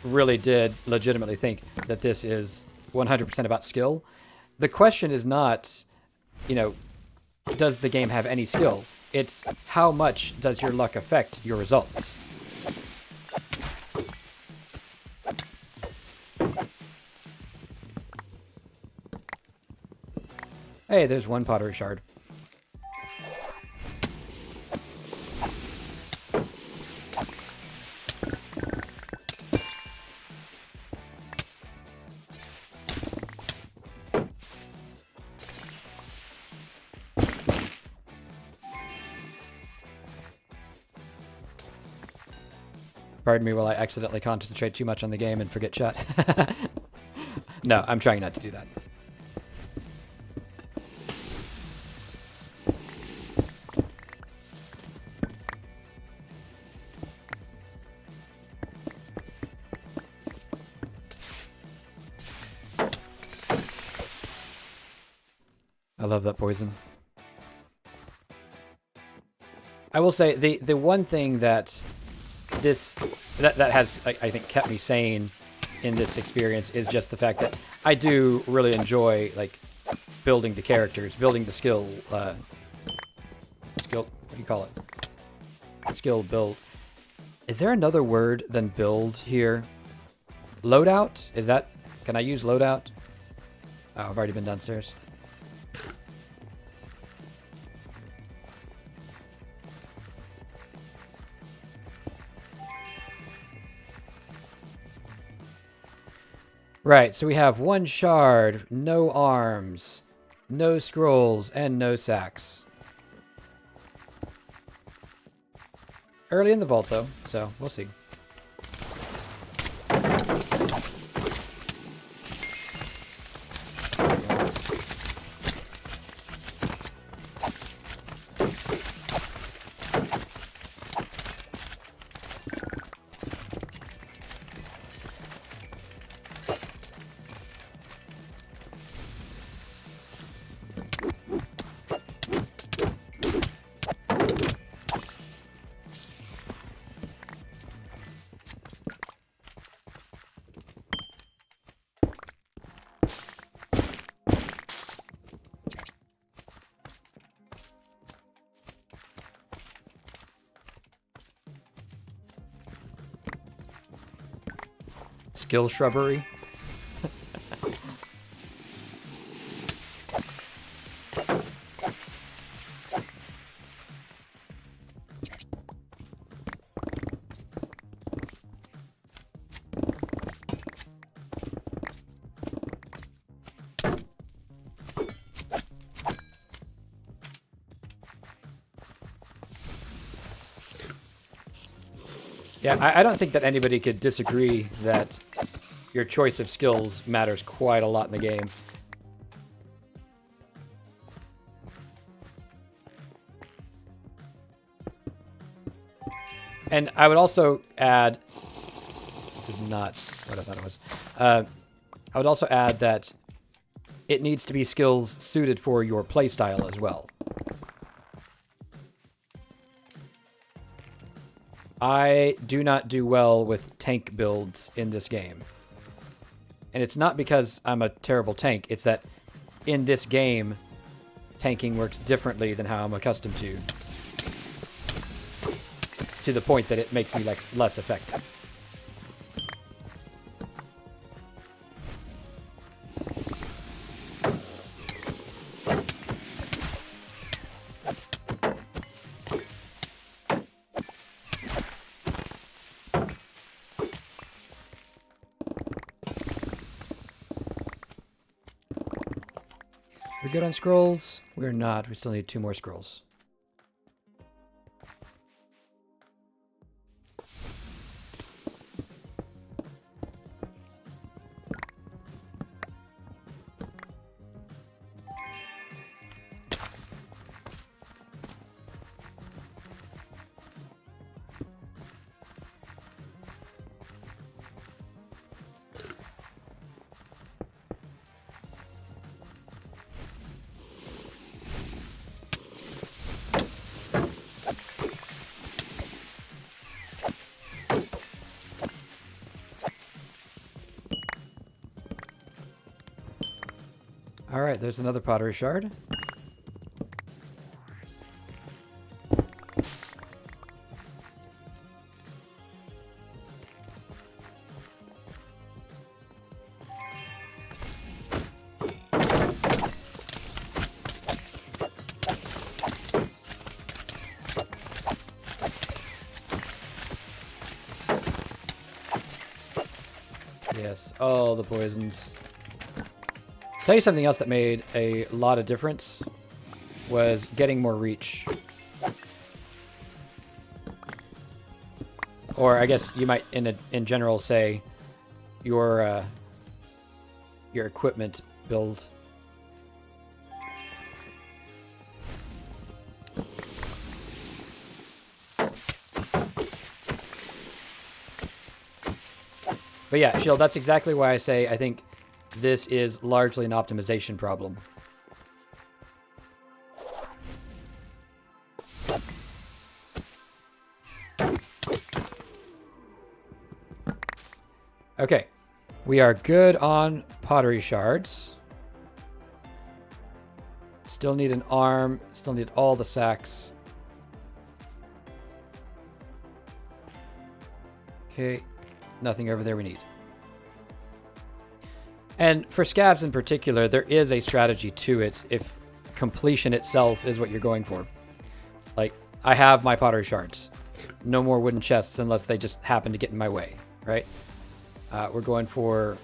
really did legitimately think that this is 100% about skill. The question is not, you know, does the game have any skill? It's how much does your luck affect your results? Hey, there's one pottery shard. Pardon me while I accidentally concentrate too much on the game and forget chat. No, I'm trying not to do that. I love that poison. I will say the one thing that that has, I think, kept me sane in this experience is just the fact that I do really enjoy, like, building the characters, building the skill, what do you call it? Skill build. Is there another word than build here? Loadout? Is that, can I use loadout? Oh, I've already been downstairs. Right, so we have 1 shard, no arms, no scrolls, and no sacks. Early in the vault, though, so we'll see. Skill shrubbery. Yeah, I don't think that anybody could disagree that your choice of skills matters quite a lot in the game. And I would also add, this is not what I thought it was. I would also add that it needs to be skills suited for your playstyle as well. I do not do well with tank builds in this game. And it's not because I'm a terrible tank, it's that in this game, tanking works differently than how I'm accustomed to the point that it makes me like less effective. We're good on scrolls? We're not. We still need 2 more scrolls. Alright, there's another pottery shard. Yes, all the poisons. Tell you something else that made a lot of difference was getting more reach. Or I guess you might in general say your equipment build. But yeah, Shield, that's exactly why I say I think this is largely an optimization problem. Okay, we are good on pottery shards. Still need an arm, still need all the sacks. Okay, nothing over there we need. And for scavs in particular, there is a strategy to it if completion itself is what you're going for. Like, I have my pottery shards. No more wooden chests unless they just happen to get in my way, right? We're going for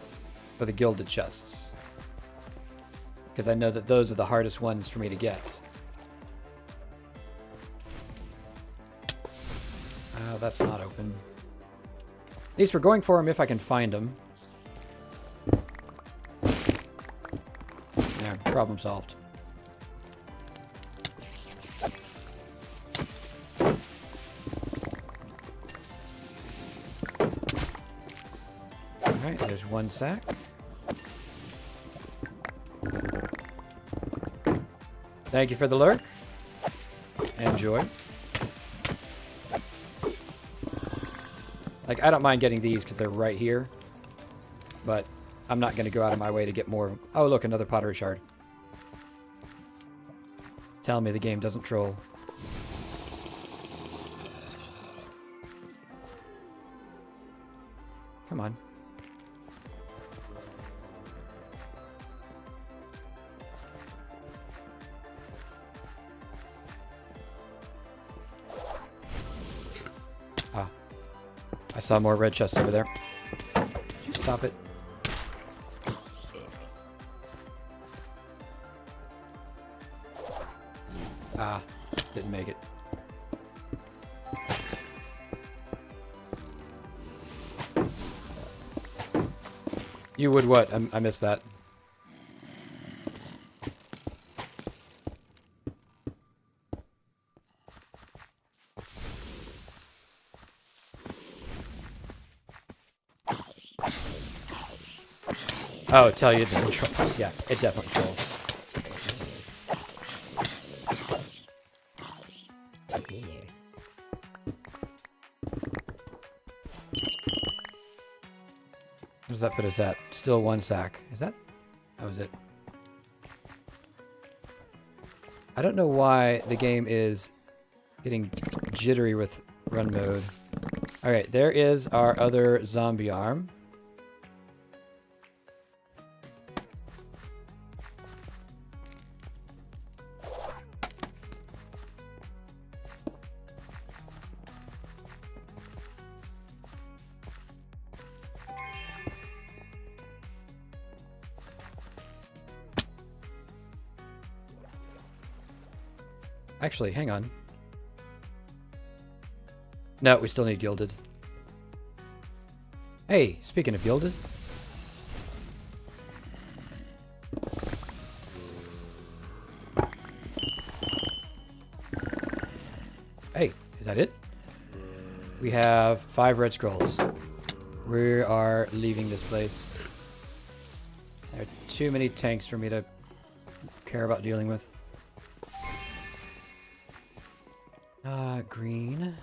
for the gilded chests. Because I know that those are the hardest ones for me to get. That's not open. At least we're going for them if I can find them. There, problem solved. Alright, there's one sack. Thank you for the lurk. Enjoy. Like, I don't mind getting these because they're right here. But I'm not going to go out of my way to get more. Oh, look, another pottery shard. Tell me the game doesn't troll. Come on. Ah. I saw more red chests over there. Did you stop it? Ah, didn't make it. You would what? I missed that. Oh, tell you it doesn't troll. Yeah, it definitely trolls. What does that put us at? Still one sack. Is that? That was it. I don't know why the game is getting jittery with run mode. Alright, there is our other zombie arm. Actually, hang on. No, we still need gilded. Hey, speaking of gilded. Hey, is that it? We have 5 red scrolls. We are leaving this place. There are too many tanks for me to care about dealing with. Green.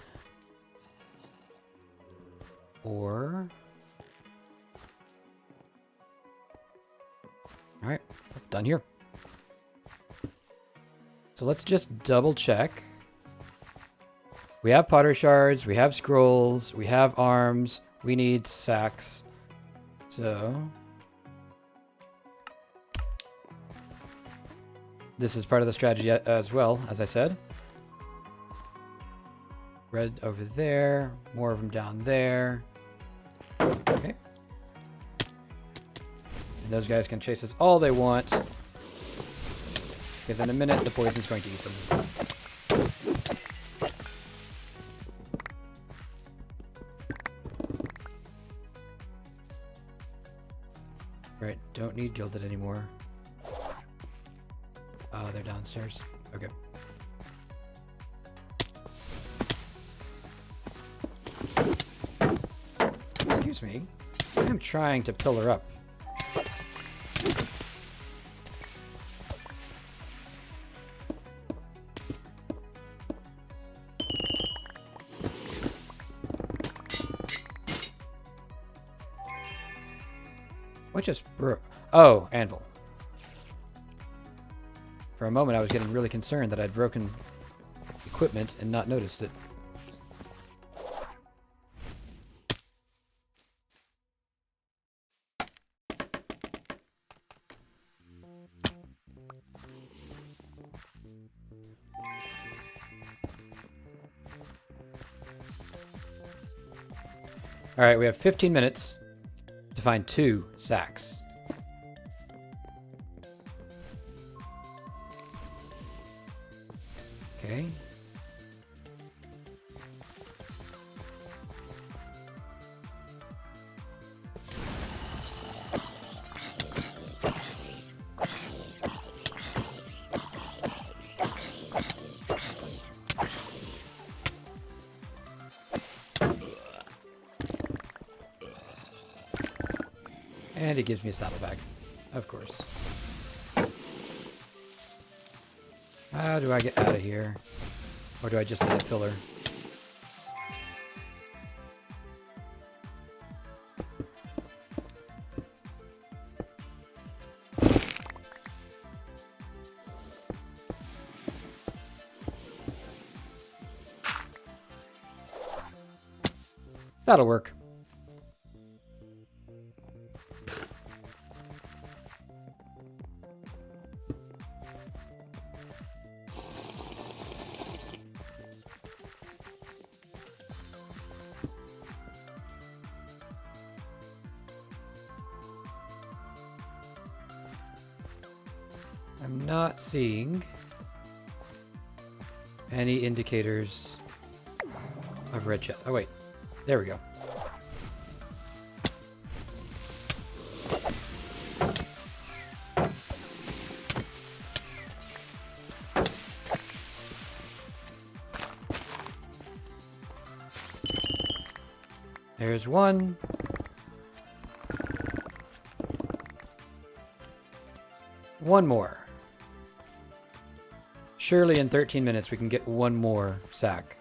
Or... Alright, done here. So let's just double check. We have pottery shards, we have scrolls, we have arms, we need sacks. So... this is part of the strategy as well, as I said. Red over there, more of them down there. Okay. And those guys can chase us all they want. Because in a minute, the poison's going to eat them. Right, don't need gilded anymore. Oh, they're downstairs. Okay. Excuse me. I'm trying to pillar up. What just broke? Oh, anvil. For a moment, I was getting really concerned that I'd broken equipment and not noticed it. All right, we have 15 minutes to find 2 sacks. Okay. And it gives me a saddlebag, of course. How do I get out of here? Or do I just need a pillar? That'll work. I'm not seeing any indicators of red chest. Oh wait, there we go. There's one. One more. Surely in 13 minutes we can get one more sack.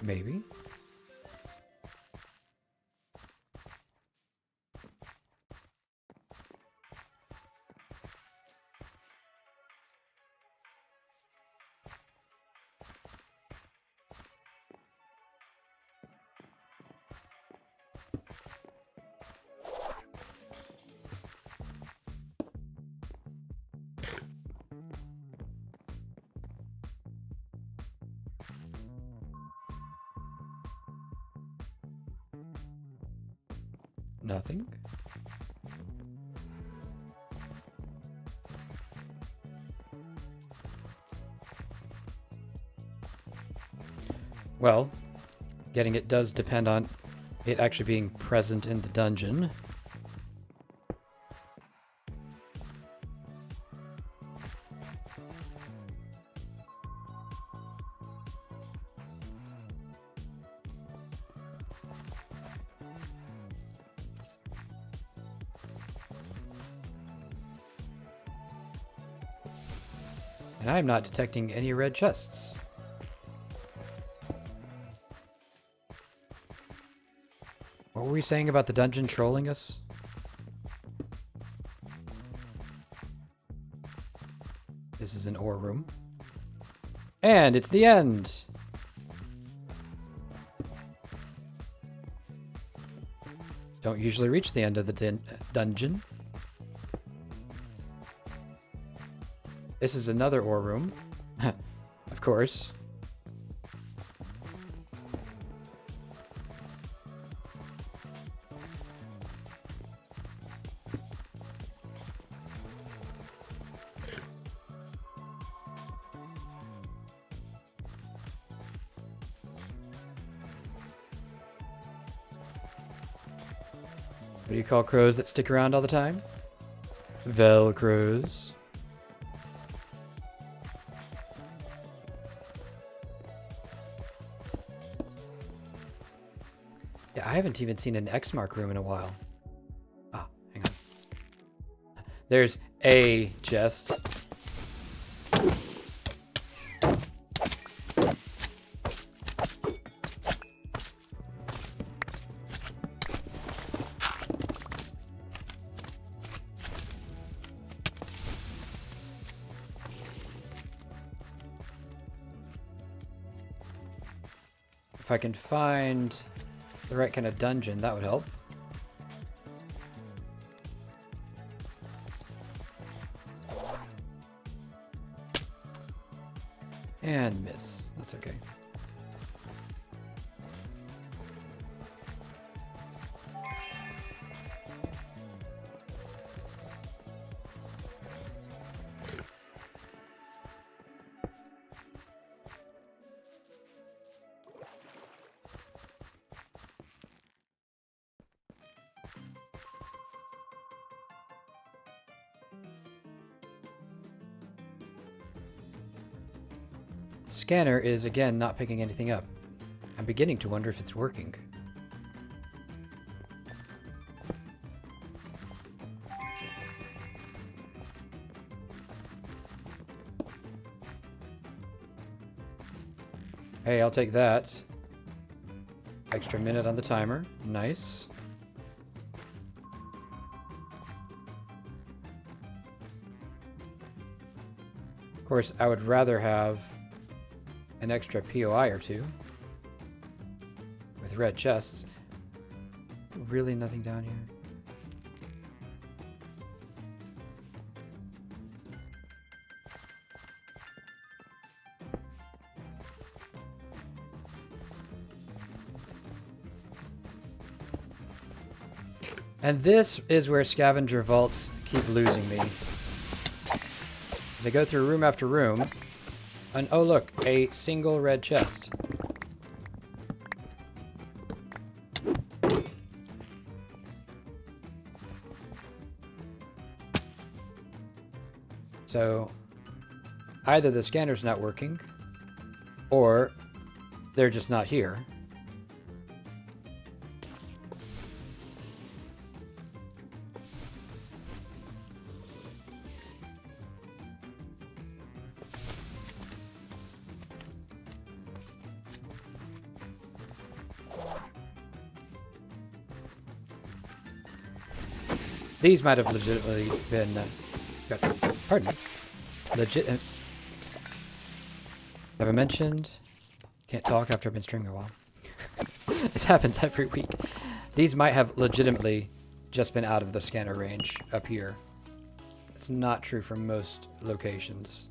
Maybe. Nothing. Well, getting it does depend on it actually being present in the dungeon. And I'm not detecting any red chests. What were we saying about the dungeon trolling us? This is an ore room. And it's the end! Don't usually reach the end of the dungeon. This is another ore room. Of course. What do you call crows that stick around all the time? Velcros. Yeah, I haven't even seen an X mark room in a while. Ah, hang on. There's a chest. If I can find the right kind of dungeon, that would help. That's okay. Scanner is again not picking anything up. I'm beginning to wonder if it's working. Hey, I'll take that. Extra minute on the timer. Nice. Of course, I would rather have an extra POI or two with red chests. Really nothing down here? And this is where scavenger vaults keep losing me. They go through room after room, and oh look, a single red chest. So, either the scanner's not working, or they're just not here. These might have legitimately been, pardon me, legit. Have I mentioned? Can't talk after I've been streaming a while. This happens every week. These might have legitimately just been out of the scanner range up here. It's not true for most locations.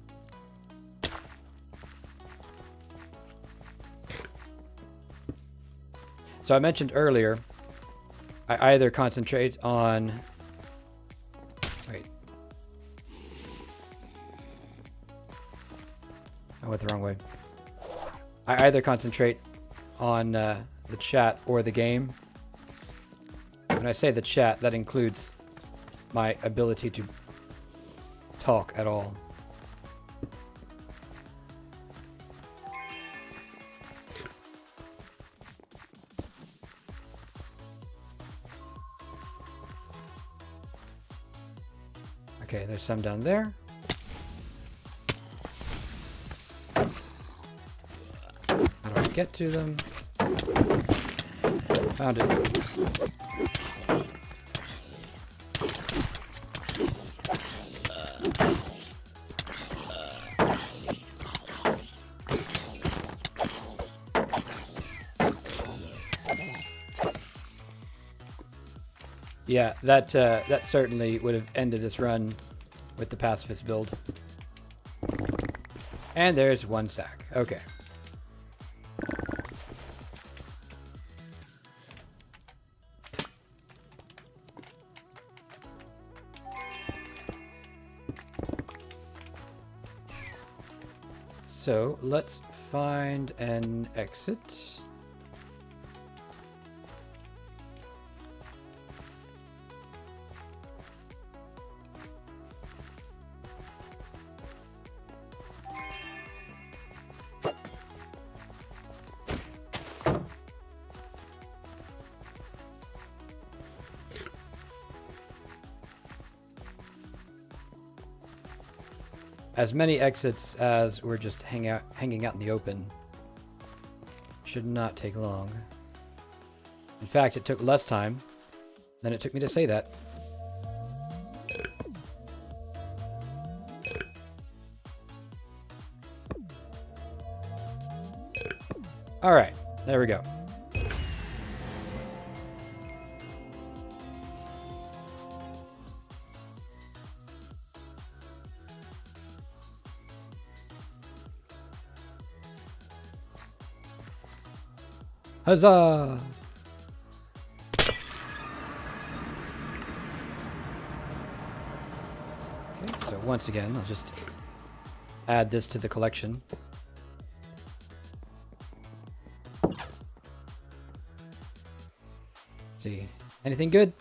So I mentioned earlier, I either concentrate on... Wait. I went the wrong way. I either concentrate on the chat or the game. When I say the chat, that includes my ability to talk at all. Okay, there's some down there. How do I get to them? Found it. Yeah, that certainly would have ended this run with the pacifist build. And there's one sack. Okay. So let's find an exit. As many exits as we're just hanging out in the open. Should not take long. In fact, it took less time than it took me to say that. All right, there we go. Huzzah! Okay, so once again, I'll just add this to the collection. See, anything good?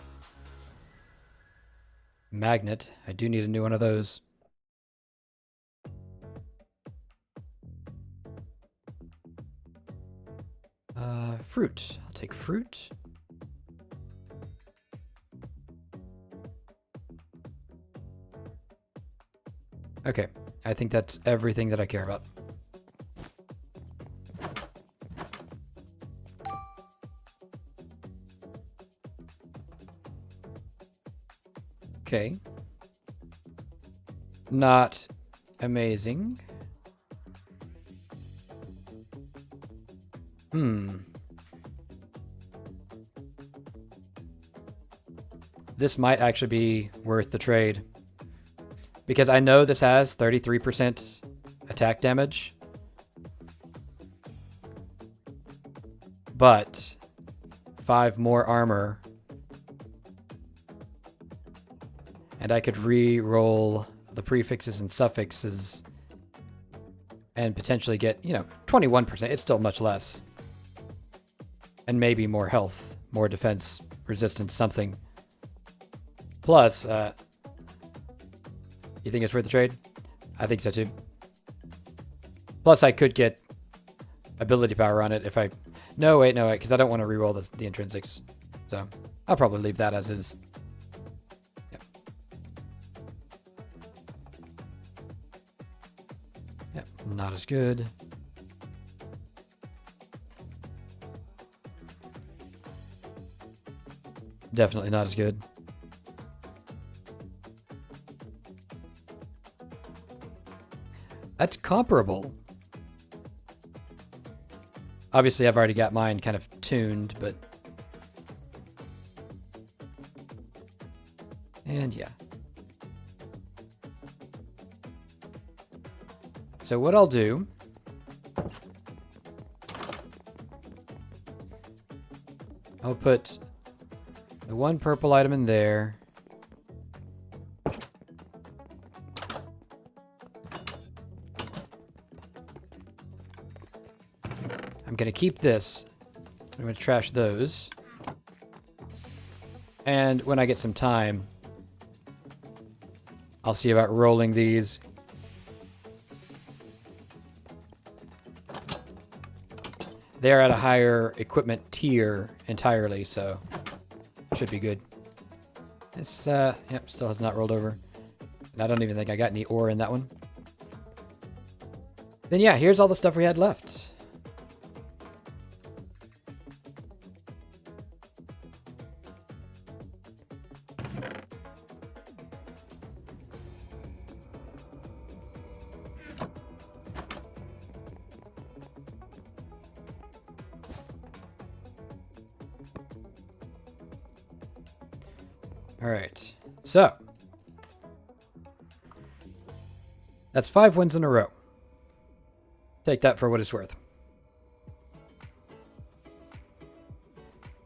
Magnet. I do need a new one of those. Fruit. I'll take fruit. Okay, I think that's everything that I care about. Okay. Not amazing. This might actually be worth the trade. Because I know this has 33% attack damage. But 5 more armor. And I could re-roll the prefixes and suffixes and potentially get, 21%. It's still much less. And maybe more health, more defense, resistance, something. Plus, you think it's worth the trade? I think so too. Plus, I could get ability power on it if I... No, wait, because I don't want to re-roll the intrinsics. So, I'll probably leave that as is. Yep, not as good. Definitely not as good. That's comparable. Obviously, I've already got mine kind of tuned, but... And yeah. So what I'll do... I'll put the one purple item in there. I'm going to keep this. I'm going to trash those. And when I get some time, I'll see about rolling these. They're at a higher equipment tier entirely, so should be good. This, yep, still has not rolled over. And I don't even think I got any ore in that one. Then yeah, here's all the stuff we had left. All right, so that's 5 wins in a row. Take that for what it's worth.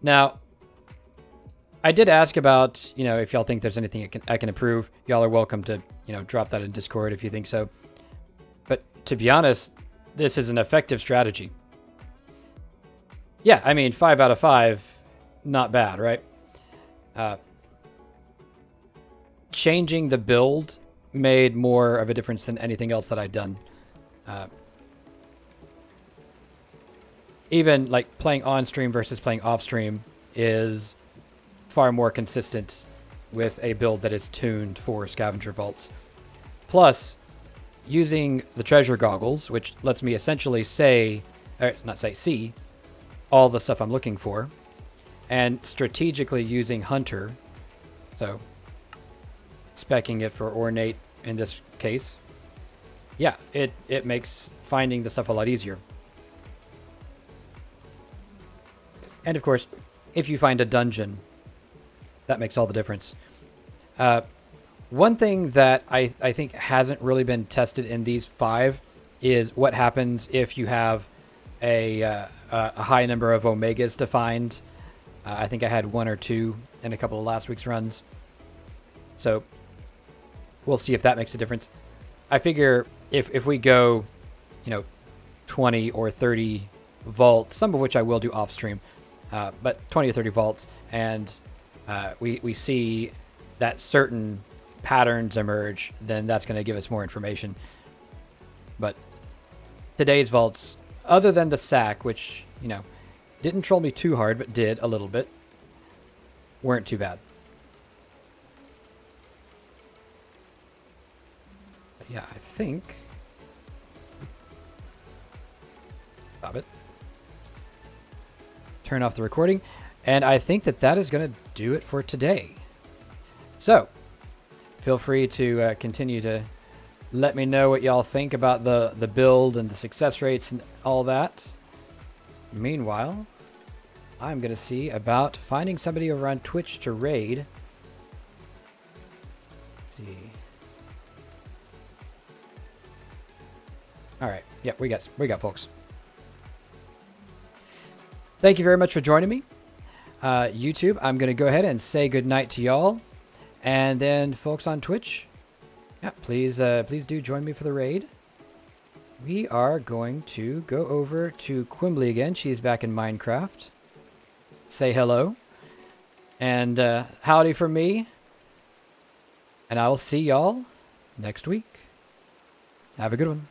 Now, I did ask about, if y'all think there's anything I can improve. Y'all are welcome to, drop that in Discord if you think so. But to be honest, this is an effective strategy. Yeah, I mean, 5 out of 5, not bad, right? Changing the build made more of a difference than anything else that I'd done. Even like playing on stream versus playing off stream is far more consistent with a build that is tuned for scavenger vaults. Plus, using the treasure goggles, which lets me essentially see all the stuff I'm looking for, and strategically using Hunter, so speccing it for ornate in this case, yeah, it makes finding the stuff a lot easier. And of course, if you find a dungeon, that makes all the difference. One thing that I think hasn't really been tested in these 5 is what happens if you have a high number of Omegas to find. I think I had 1 or 2 in a couple of last week's runs. So we'll see if that makes a difference. I figure if we go, 20 or 30 vaults, some of which I will do off stream, but 20 or 30 vaults, and we see that certain patterns emerge, then that's going to give us more information. But today's vaults, other than the sack, which, didn't troll me too hard, but did a little bit, weren't too bad. But yeah, I think... Stop it. Turn off the recording. And I think that is going to do it for today. So, feel free to continue to let me know what y'all think about the build and the success rates and all that. Meanwhile, I'm going to see about finding somebody over on Twitch to raid. Let's see. All right. Yep, we got folks. Thank you very much for joining me. YouTube, I'm going to go ahead and say goodnight to y'all. And then folks on Twitch, yeah, please do join me for the raid. We are going to go over to Quimbly again. She's back in Minecraft. Say hello. And howdy from me. And I will see y'all next week. Have a good one.